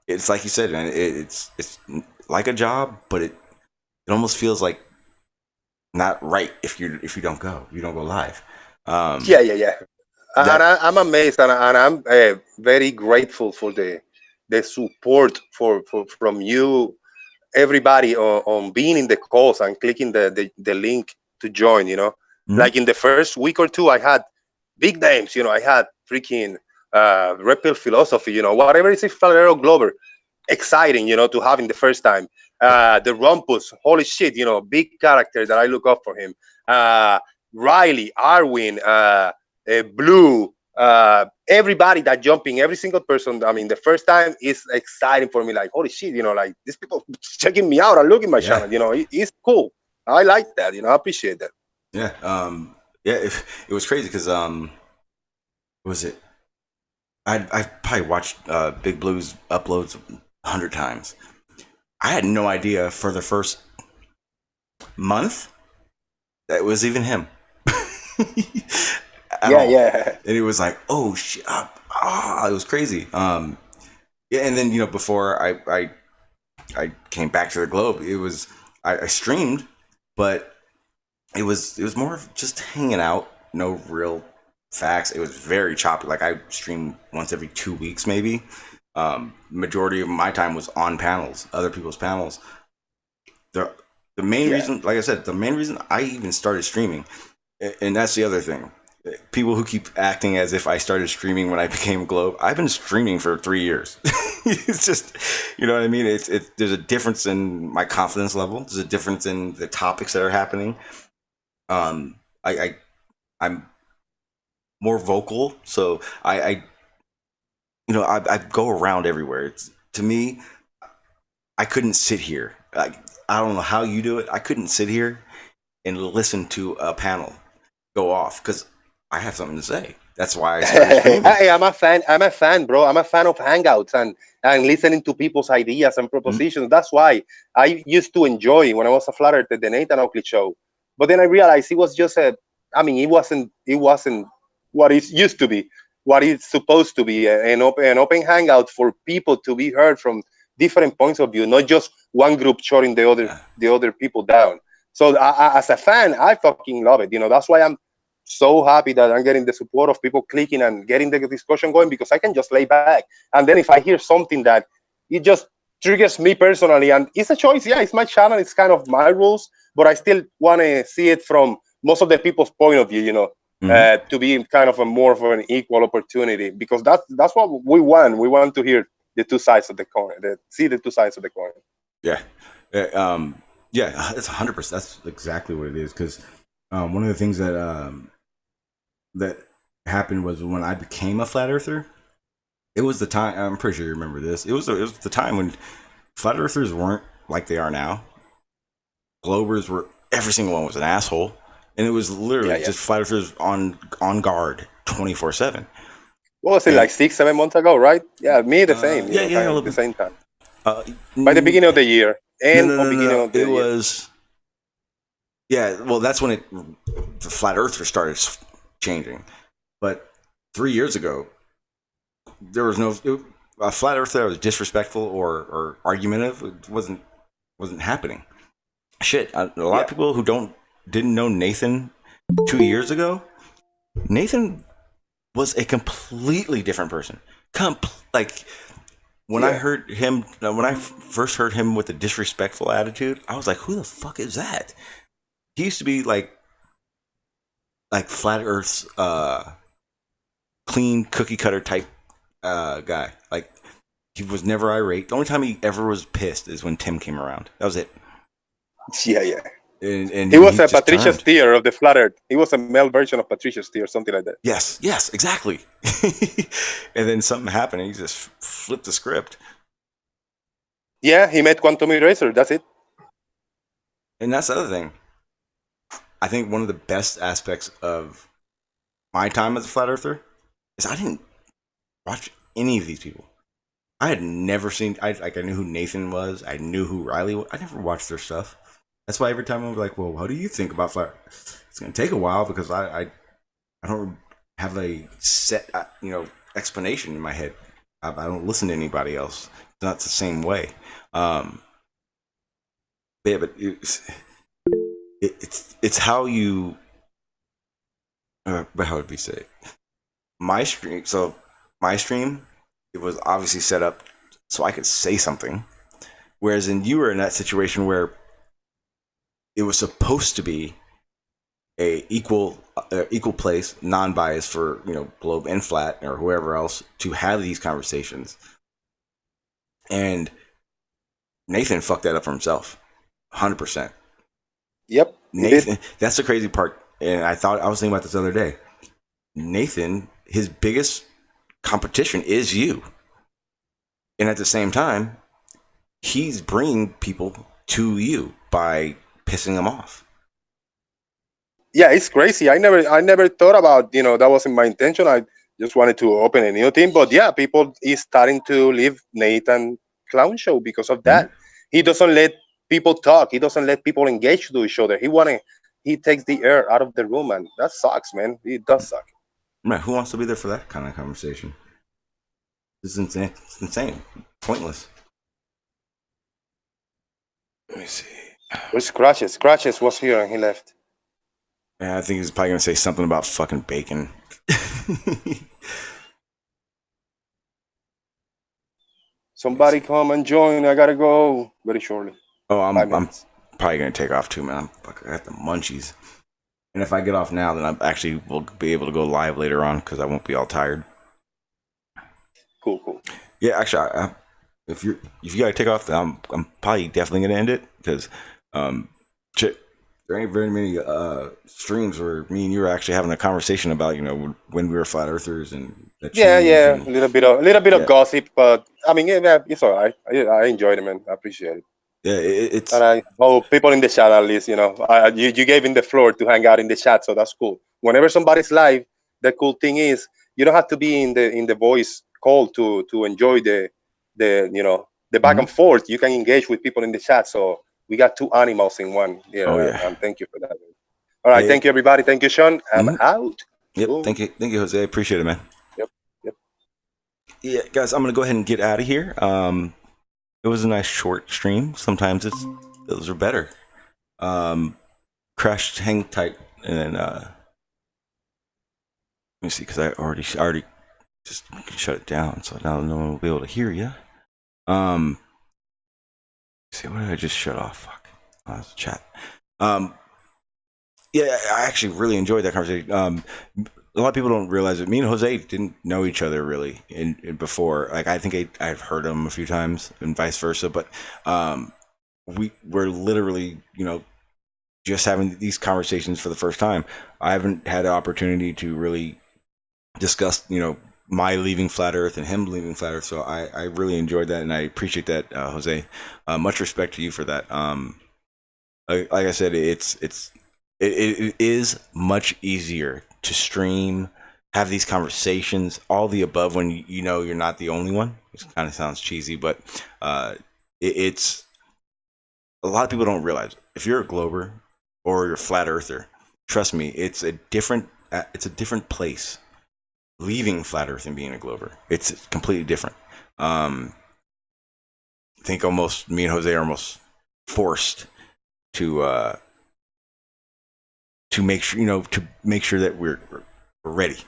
like you said, man. It's like a job, but it almost feels like not right if you don't go live. Yeah. And I'm amazed, and I'm very grateful for the support from you, everybody, on being in the calls and clicking the link to join. Like in the first week or two, I had big names. I had freaking Red Philosophy. Whatever is Valero Glover, exciting. To have in the first time. The Rumpus, holy shit. Big character that I look up for him. Riley, Arwin, Blue, everybody that jumping, every single person. I mean, the first time is exciting for me. Like, holy shit, like, these people checking me out and looking my channel. It's cool. I like that. I appreciate that. Yeah. It was crazy because what was it? I probably watched Big Blue's uploads 100 times. I had no idea for the first month that it was even him. Yeah. And it was like, oh shit, it was crazy. And then before I came back to the Globe, it was I streamed, but it was more of just hanging out, no real facts. It was very choppy. Like, I stream once every 2 weeks, maybe. Majority of my time was on panels, other people's panels. The main reason, like I said, the main reason I even started streaming, and that's the other thing. People who keep acting as if I started streaming when I became Globe, I've been streaming for 3 years. It's just, you know what I mean? There's a difference in my confidence level. There's a difference in the topics that are happening. I'm more vocal, so I go around everywhere. To me, I couldn't sit here. I don't know how you do it. I couldn't sit here and listen to a panel go off because I have something to say. That's why I started streaming. Hey, I'm a fan, bro. I'm a fan of hangouts and listening to people's ideas and propositions. That's why I used to enjoy, when I was a flat earther, the Nathan Oakley show. But then I realized it was just it wasn't what it used to be, what it's supposed to be, an open hangout for people to be heard from different points of view, not just one group shutting the other people down. So as a fan, I fucking love it. That's why I'm so happy that I'm getting the support of people clicking and getting the discussion going, because I can just lay back. And then if I hear something that it just triggers me personally, and it's a choice. Yeah, it's my channel. It's kind of my rules, but I still want to see it from most of the people's point of view. To be kind of a more of an equal opportunity, because that's what we want. We want to hear the two sides of the coin. See the two sides of the coin. Yeah. Yeah, it's 100%. That's exactly what it is. Because one of the things that happened was when I became a flat earther. It was the time. I'm pretty sure you remember this. It was the time when flat earthers weren't like they are now. Globers were, every single one was an asshole, and it was literally just flat earthers on guard 24/7. What was it, like 6-7 months ago, right? Yeah, me the same. At the same time. By the beginning of the year, beginning of the year. It was. Yeah, well, that's when the flat earthers started changing, but 3 years ago, there was a flat earther that was disrespectful or argumentative. It wasn't happening. Shit, a lot of people who didn't know Nathan 2 years ago. Nathan was a completely different person. When I heard him, when I first heard him with a disrespectful attitude, I was like, "Who the fuck is that?" He used to be like Flat Earth's clean cookie cutter type guy. Like, he was never irate. The only time he ever was pissed is when Tim came around. That was it. Yeah. And he was a Patricia Steer of the Flat Earth. He was a male version of Patricia Steer, something like that. Yes, exactly. And then something happened, and he just flipped the script. Yeah, he met Quantum Eraser. That's it. And that's the other thing. I think one of the best aspects of my time as a flat earther is I didn't watch any of these people. I had never seen. I knew who Nathan was. I knew who Riley was. I never watched their stuff. That's why every time I'm like, "Well, how do you think about flat?" It's going to take a while because I don't have a set explanation in my head. I don't listen to anybody else. It's not the same way. But it's how you. How would we say it? My stream. So my stream, it was obviously set up so I could say something, whereas you were in that situation where it was supposed to be a equal place, non-biased for Globe and Flat or whoever else to have these conversations. And Nathan fucked that up for himself, 100%. Yep, Nathan. That's the crazy part. And I was thinking about this the other day. Nathan, his biggest competition is you, and at the same time, he's bringing people to you by pissing them off. Yeah, it's crazy. I never thought about, that wasn't my intention. I just wanted to open a new team. But yeah, people is starting to leave Nathan Clown Show because of that. Mm-hmm. He doesn't let people talk. He doesn't let people engage to each other. He takes the air out of the room, and that sucks, man. It does suck. Man, who wants to be there for that kind of conversation? This is insane. It's insane. Pointless. Let me see. Where's Scratches? Scratches was here and he left. Yeah, I think he's probably going to say something about fucking bacon. Somebody come and join. I got to go very shortly. Oh, I'm probably going to take off too, man. I got the munchies. And if I get off now, then I actually will be able to go live later on because I won't be all tired. Cool. Yeah, actually, if you gotta take off, I'm probably definitely gonna end it because there ain't very many streams where me and you were actually having a conversation about when we were flat earthers and a little bit of gossip, but I mean it's all right. I enjoyed it, man. I appreciate it. Yeah, it's and I hope people in the chat at least you gave him the floor to hang out in the chat, so that's cool. Whenever somebody's live, the cool thing is you don't have to be in the voice call to enjoy the back and forth. You can engage with people in the chat, so we got two animals in one. And thank you for that. All right. Hey, Thank you, everybody. Thank you, Sean. I'm mhm. out. Yep. Boom. Thank you, Jose. I appreciate it, man. Yep. Yep. Yeah, guys, I'm gonna go ahead and get out of here. It was a nice short stream. Sometimes those are better. Crash, hang tight, and then let me see, because I already just shut it down, so now no one will be able to hear you. See, what did I just shut off? Fuck. Oh, that's a chat. Yeah, I actually really enjoyed that conversation. A lot of people don't realize it. Me and Jose didn't know each other really in before. Like, I think I've heard him a few times, and vice versa. But we're literally, just having these conversations for the first time. I haven't had an opportunity to really discuss, my leaving Flat Earth and him leaving Flat Earth. So I really enjoyed that, and I appreciate that, Jose. Much respect to you for that. Like I said, it is much easier to stream, have these conversations, all the above, when you're not the only one. Which kind of sounds cheesy, but it's a lot of people don't realize, if you're a Glober or you're a flat earther, trust me, it's a different place. Leaving flat Earth and being a Glober, it's completely different. I think almost me and Jose are almost forced to make sure that we're ready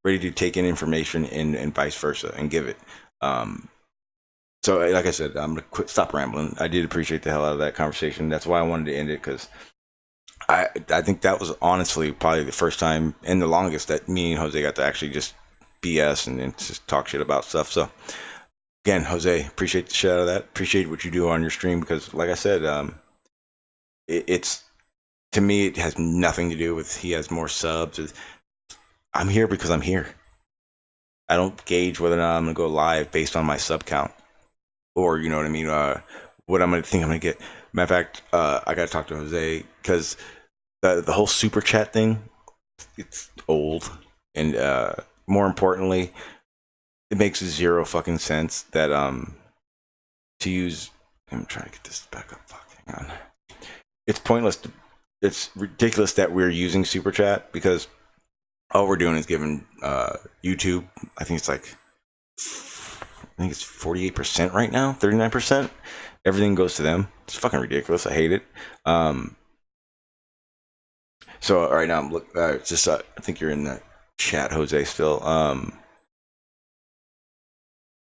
to take in information and vice versa and give it. So, like I said, I'm gonna stop rambling. I did appreciate the hell out of that conversation. That's why I wanted to end it, because I think that was honestly probably the first time and the longest that me and Jose got to actually just BS and just talk shit about stuff. So again, Jose, appreciate the shit out of that. Appreciate what you do on your stream, because like I said, it's, to me, it has nothing to do with he has more subs. I'm here because I'm here. I don't gauge whether or not I'm gonna go live based on my sub count, or you know what I mean, what I'm gonna get. Matter of fact, I gotta talk to Jose, because the whole super chat thing, it's old, and more importantly, it makes zero fucking sense that to use. I'm trying to get this back up. Fuck, hang on. It's pointless. It's ridiculous that we're using super chat, because all we're doing is giving YouTube. I think it's 48% right now, 39%. Everything goes to them. It's fucking ridiculous. I hate it. So right now I'm just I think you're in the chat, Jose. Still,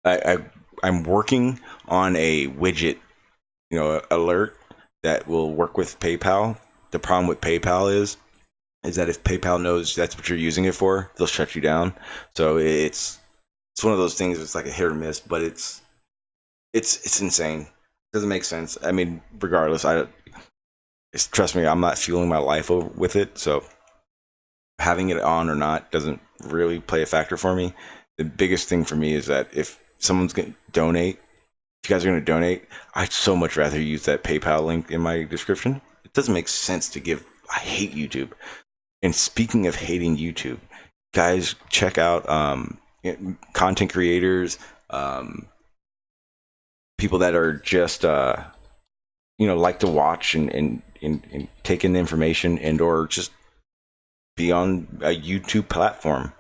I'm working on a widget, alert that will work with PayPal. The problem with PayPal is that if PayPal knows that's what you're using it for, they'll shut you down. So it's one of those things. It's like a hit or miss, but it's insane. It doesn't make sense. I mean, regardless, trust me, I'm not fueling my life with it. So having it on or not doesn't really play a factor for me. The biggest thing for me is that if someone's going to donate, if you guys are going to donate, I'd so much rather use that PayPal link in my description. It doesn't make sense to give. I hate YouTube. And speaking of hating YouTube, guys, check out content creators, people that are just like to watch and take in the information, and or just be on a YouTube platform.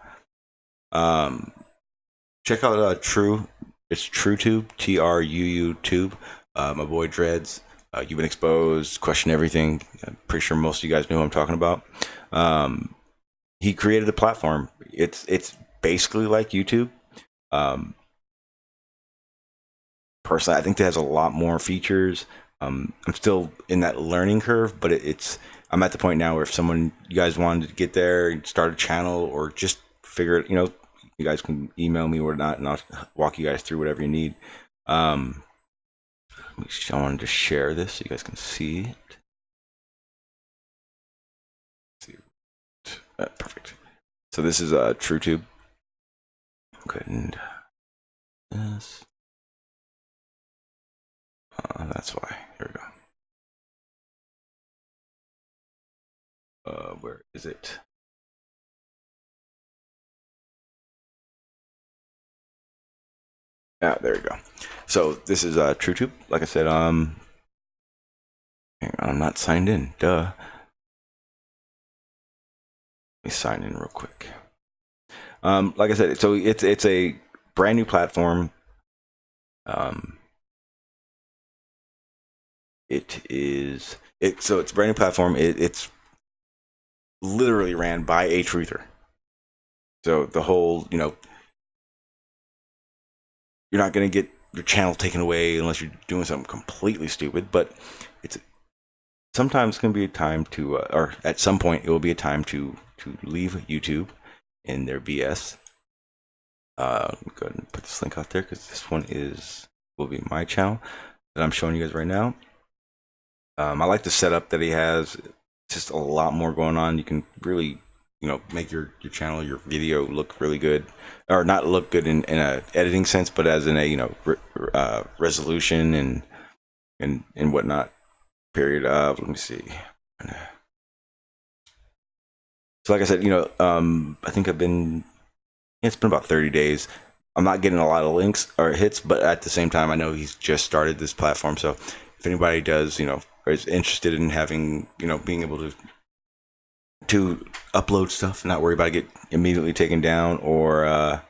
Check out it's TRUUTUBE, TRUUTube. My boy Dreads. You've been exposed. Question everything. I'm pretty sure most of you guys know who I'm talking about. He created a platform. It's basically like YouTube. Personally, I think it has a lot more features. I'm still in that learning curve, but I'm at the point now where if you guys wanted to get there and start a channel, or just figure it, you guys can email me or not, and I'll walk you guys through whatever you need. I wanted to share this so you guys can see it. Perfect. So this is TRUUTUBE. Go ahead and this. That's why. Here we go. Where is it? There we go. So this is TRUUTUBE. Like I said, hang on, I'm not signed in. Duh. me sign in real quick. Like I said, so it's a brand new platform. So it's a brand new platform. It's literally ran by a truther. So the whole, you're not going to get your channel taken away unless you're doing something completely stupid. But it's sometimes going to be a time to, or at some point, it will be a time to leave YouTube in their BS. Go ahead and put this link out there because this one will be my channel that I'm showing you guys right now. I like the setup that he has. Just a lot more going on. You can really, make your channel, your video look really good, or not look good in a editing sense, but as in a resolution and whatnot. Period. Let me see. So like I said, I think it's been about 30 days. I'm not getting a lot of links or hits, but at the same time, I know he's just started this platform. So if anybody does, or is interested in having, being able to upload stuff, not worry about it get immediately taken down, or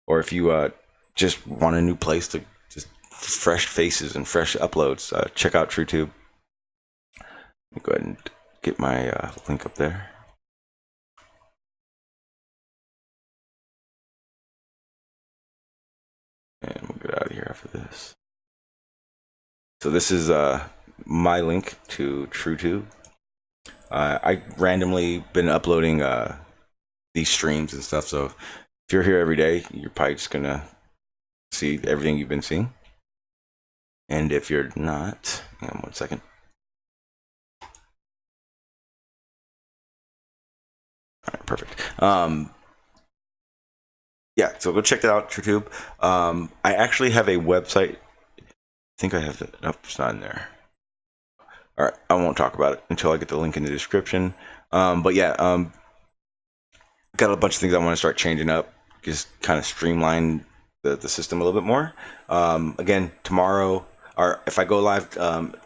if you just want a new place to just fresh faces and fresh uploads, check out TRUUTUBE. Let me go ahead and get my link up there. And we'll get out of here after this. So this is my link to TRUUTUBE. I randomly been uploading these streams and stuff, so if you're here every day, you're probably just gonna see everything you've been seeing. And if you're not, hang on 1 second. All right, perfect. Yeah, so go check that out, TRUUTUBE. I actually have a website. I think I have it. Nope, it's not in there. All right, I won't talk about it until I get the link in the description. But yeah, got a bunch of things I want to start changing up, just kind of streamline the system a little bit more. Again, tomorrow, or if I go live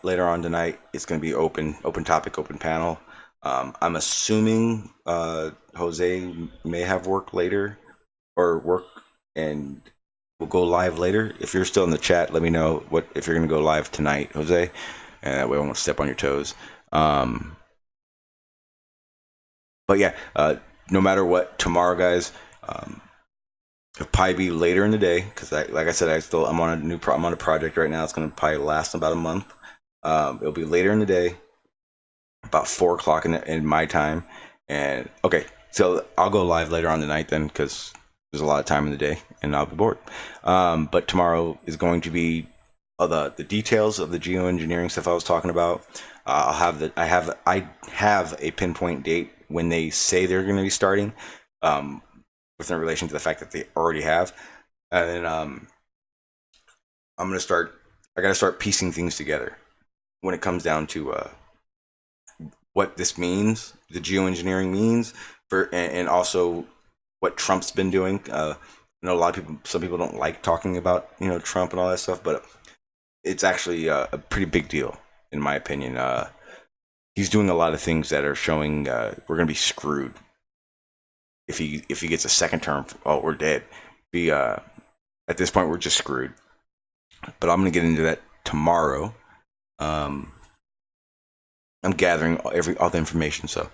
later on tonight, it's going to be open topic, open panel. I'm assuming Jose may have work later, and we'll go live later. If you're still in the chat, let me know if you're going to go live tonight, Jose, and that way I won't step on your toes. But yeah, no matter what, tomorrow, guys, it'll probably be later in the day because, like I said, I'm on a project right now. It's going to probably last about a month. It'll be later in the day, about 4 o'clock in my time. And okay, so I'll go live later on tonight then because there's a lot of time in the day and I'll be bored. But tomorrow is going to be the details of the geoengineering stuff I was talking about. I have a pinpoint date when they say they're going to be starting, within relation to the fact that they already have. And then I got to start piecing things together when it comes down to what this means, the geoengineering means, and also what Trump's been doing. I know some people don't like talking about Trump and all that stuff, but it's actually a pretty big deal in my opinion. He's doing a lot of things that are showing we're going to be screwed if he gets a second term. Oh, we're dead. At this point, we're just screwed. But I'm going to get into that tomorrow. I'm gathering all the information, so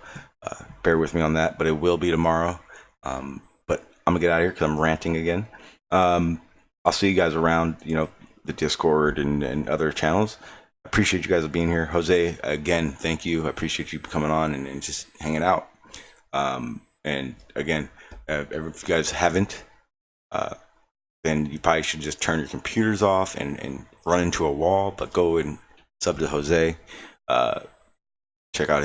bear with me on that. But it will be tomorrow. But I'm gonna get out of here because I'm ranting again. I'll see you guys around, the Discord and other channels. Appreciate you guys being here. Jose, again, thank you. I appreciate you coming on and just hanging out. And again, if you guys haven't, then you probably should just turn your computers off and run into a wall. But go and sub to Jose. Check out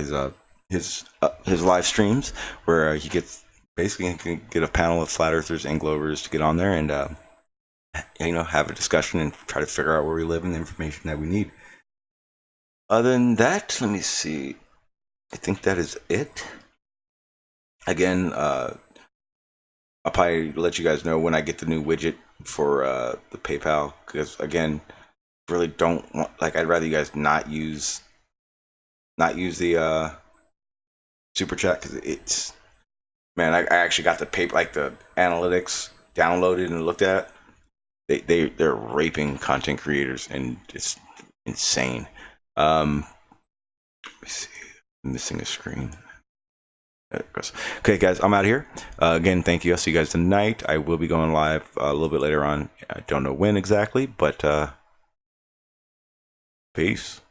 his live streams where he gets basically can get a panel of flat earthers and glovers to get on there and have a discussion and try to figure out where we live and the information that we need. Other than that, let me see. I think that is it. Again, I'll probably let you guys know when I get the new widget for the PayPal, because again, really don't want, I'd rather you guys not use the super chat because it's, man, I actually got the paper, like the analytics downloaded and looked at. They're raping content creators, and it's insane. Let me see. I'm missing a screen. There it goes. Okay, guys, I'm out of here. Again, thank you. I'll see you guys tonight. I will be going live a little bit later on. I don't know when exactly, but peace.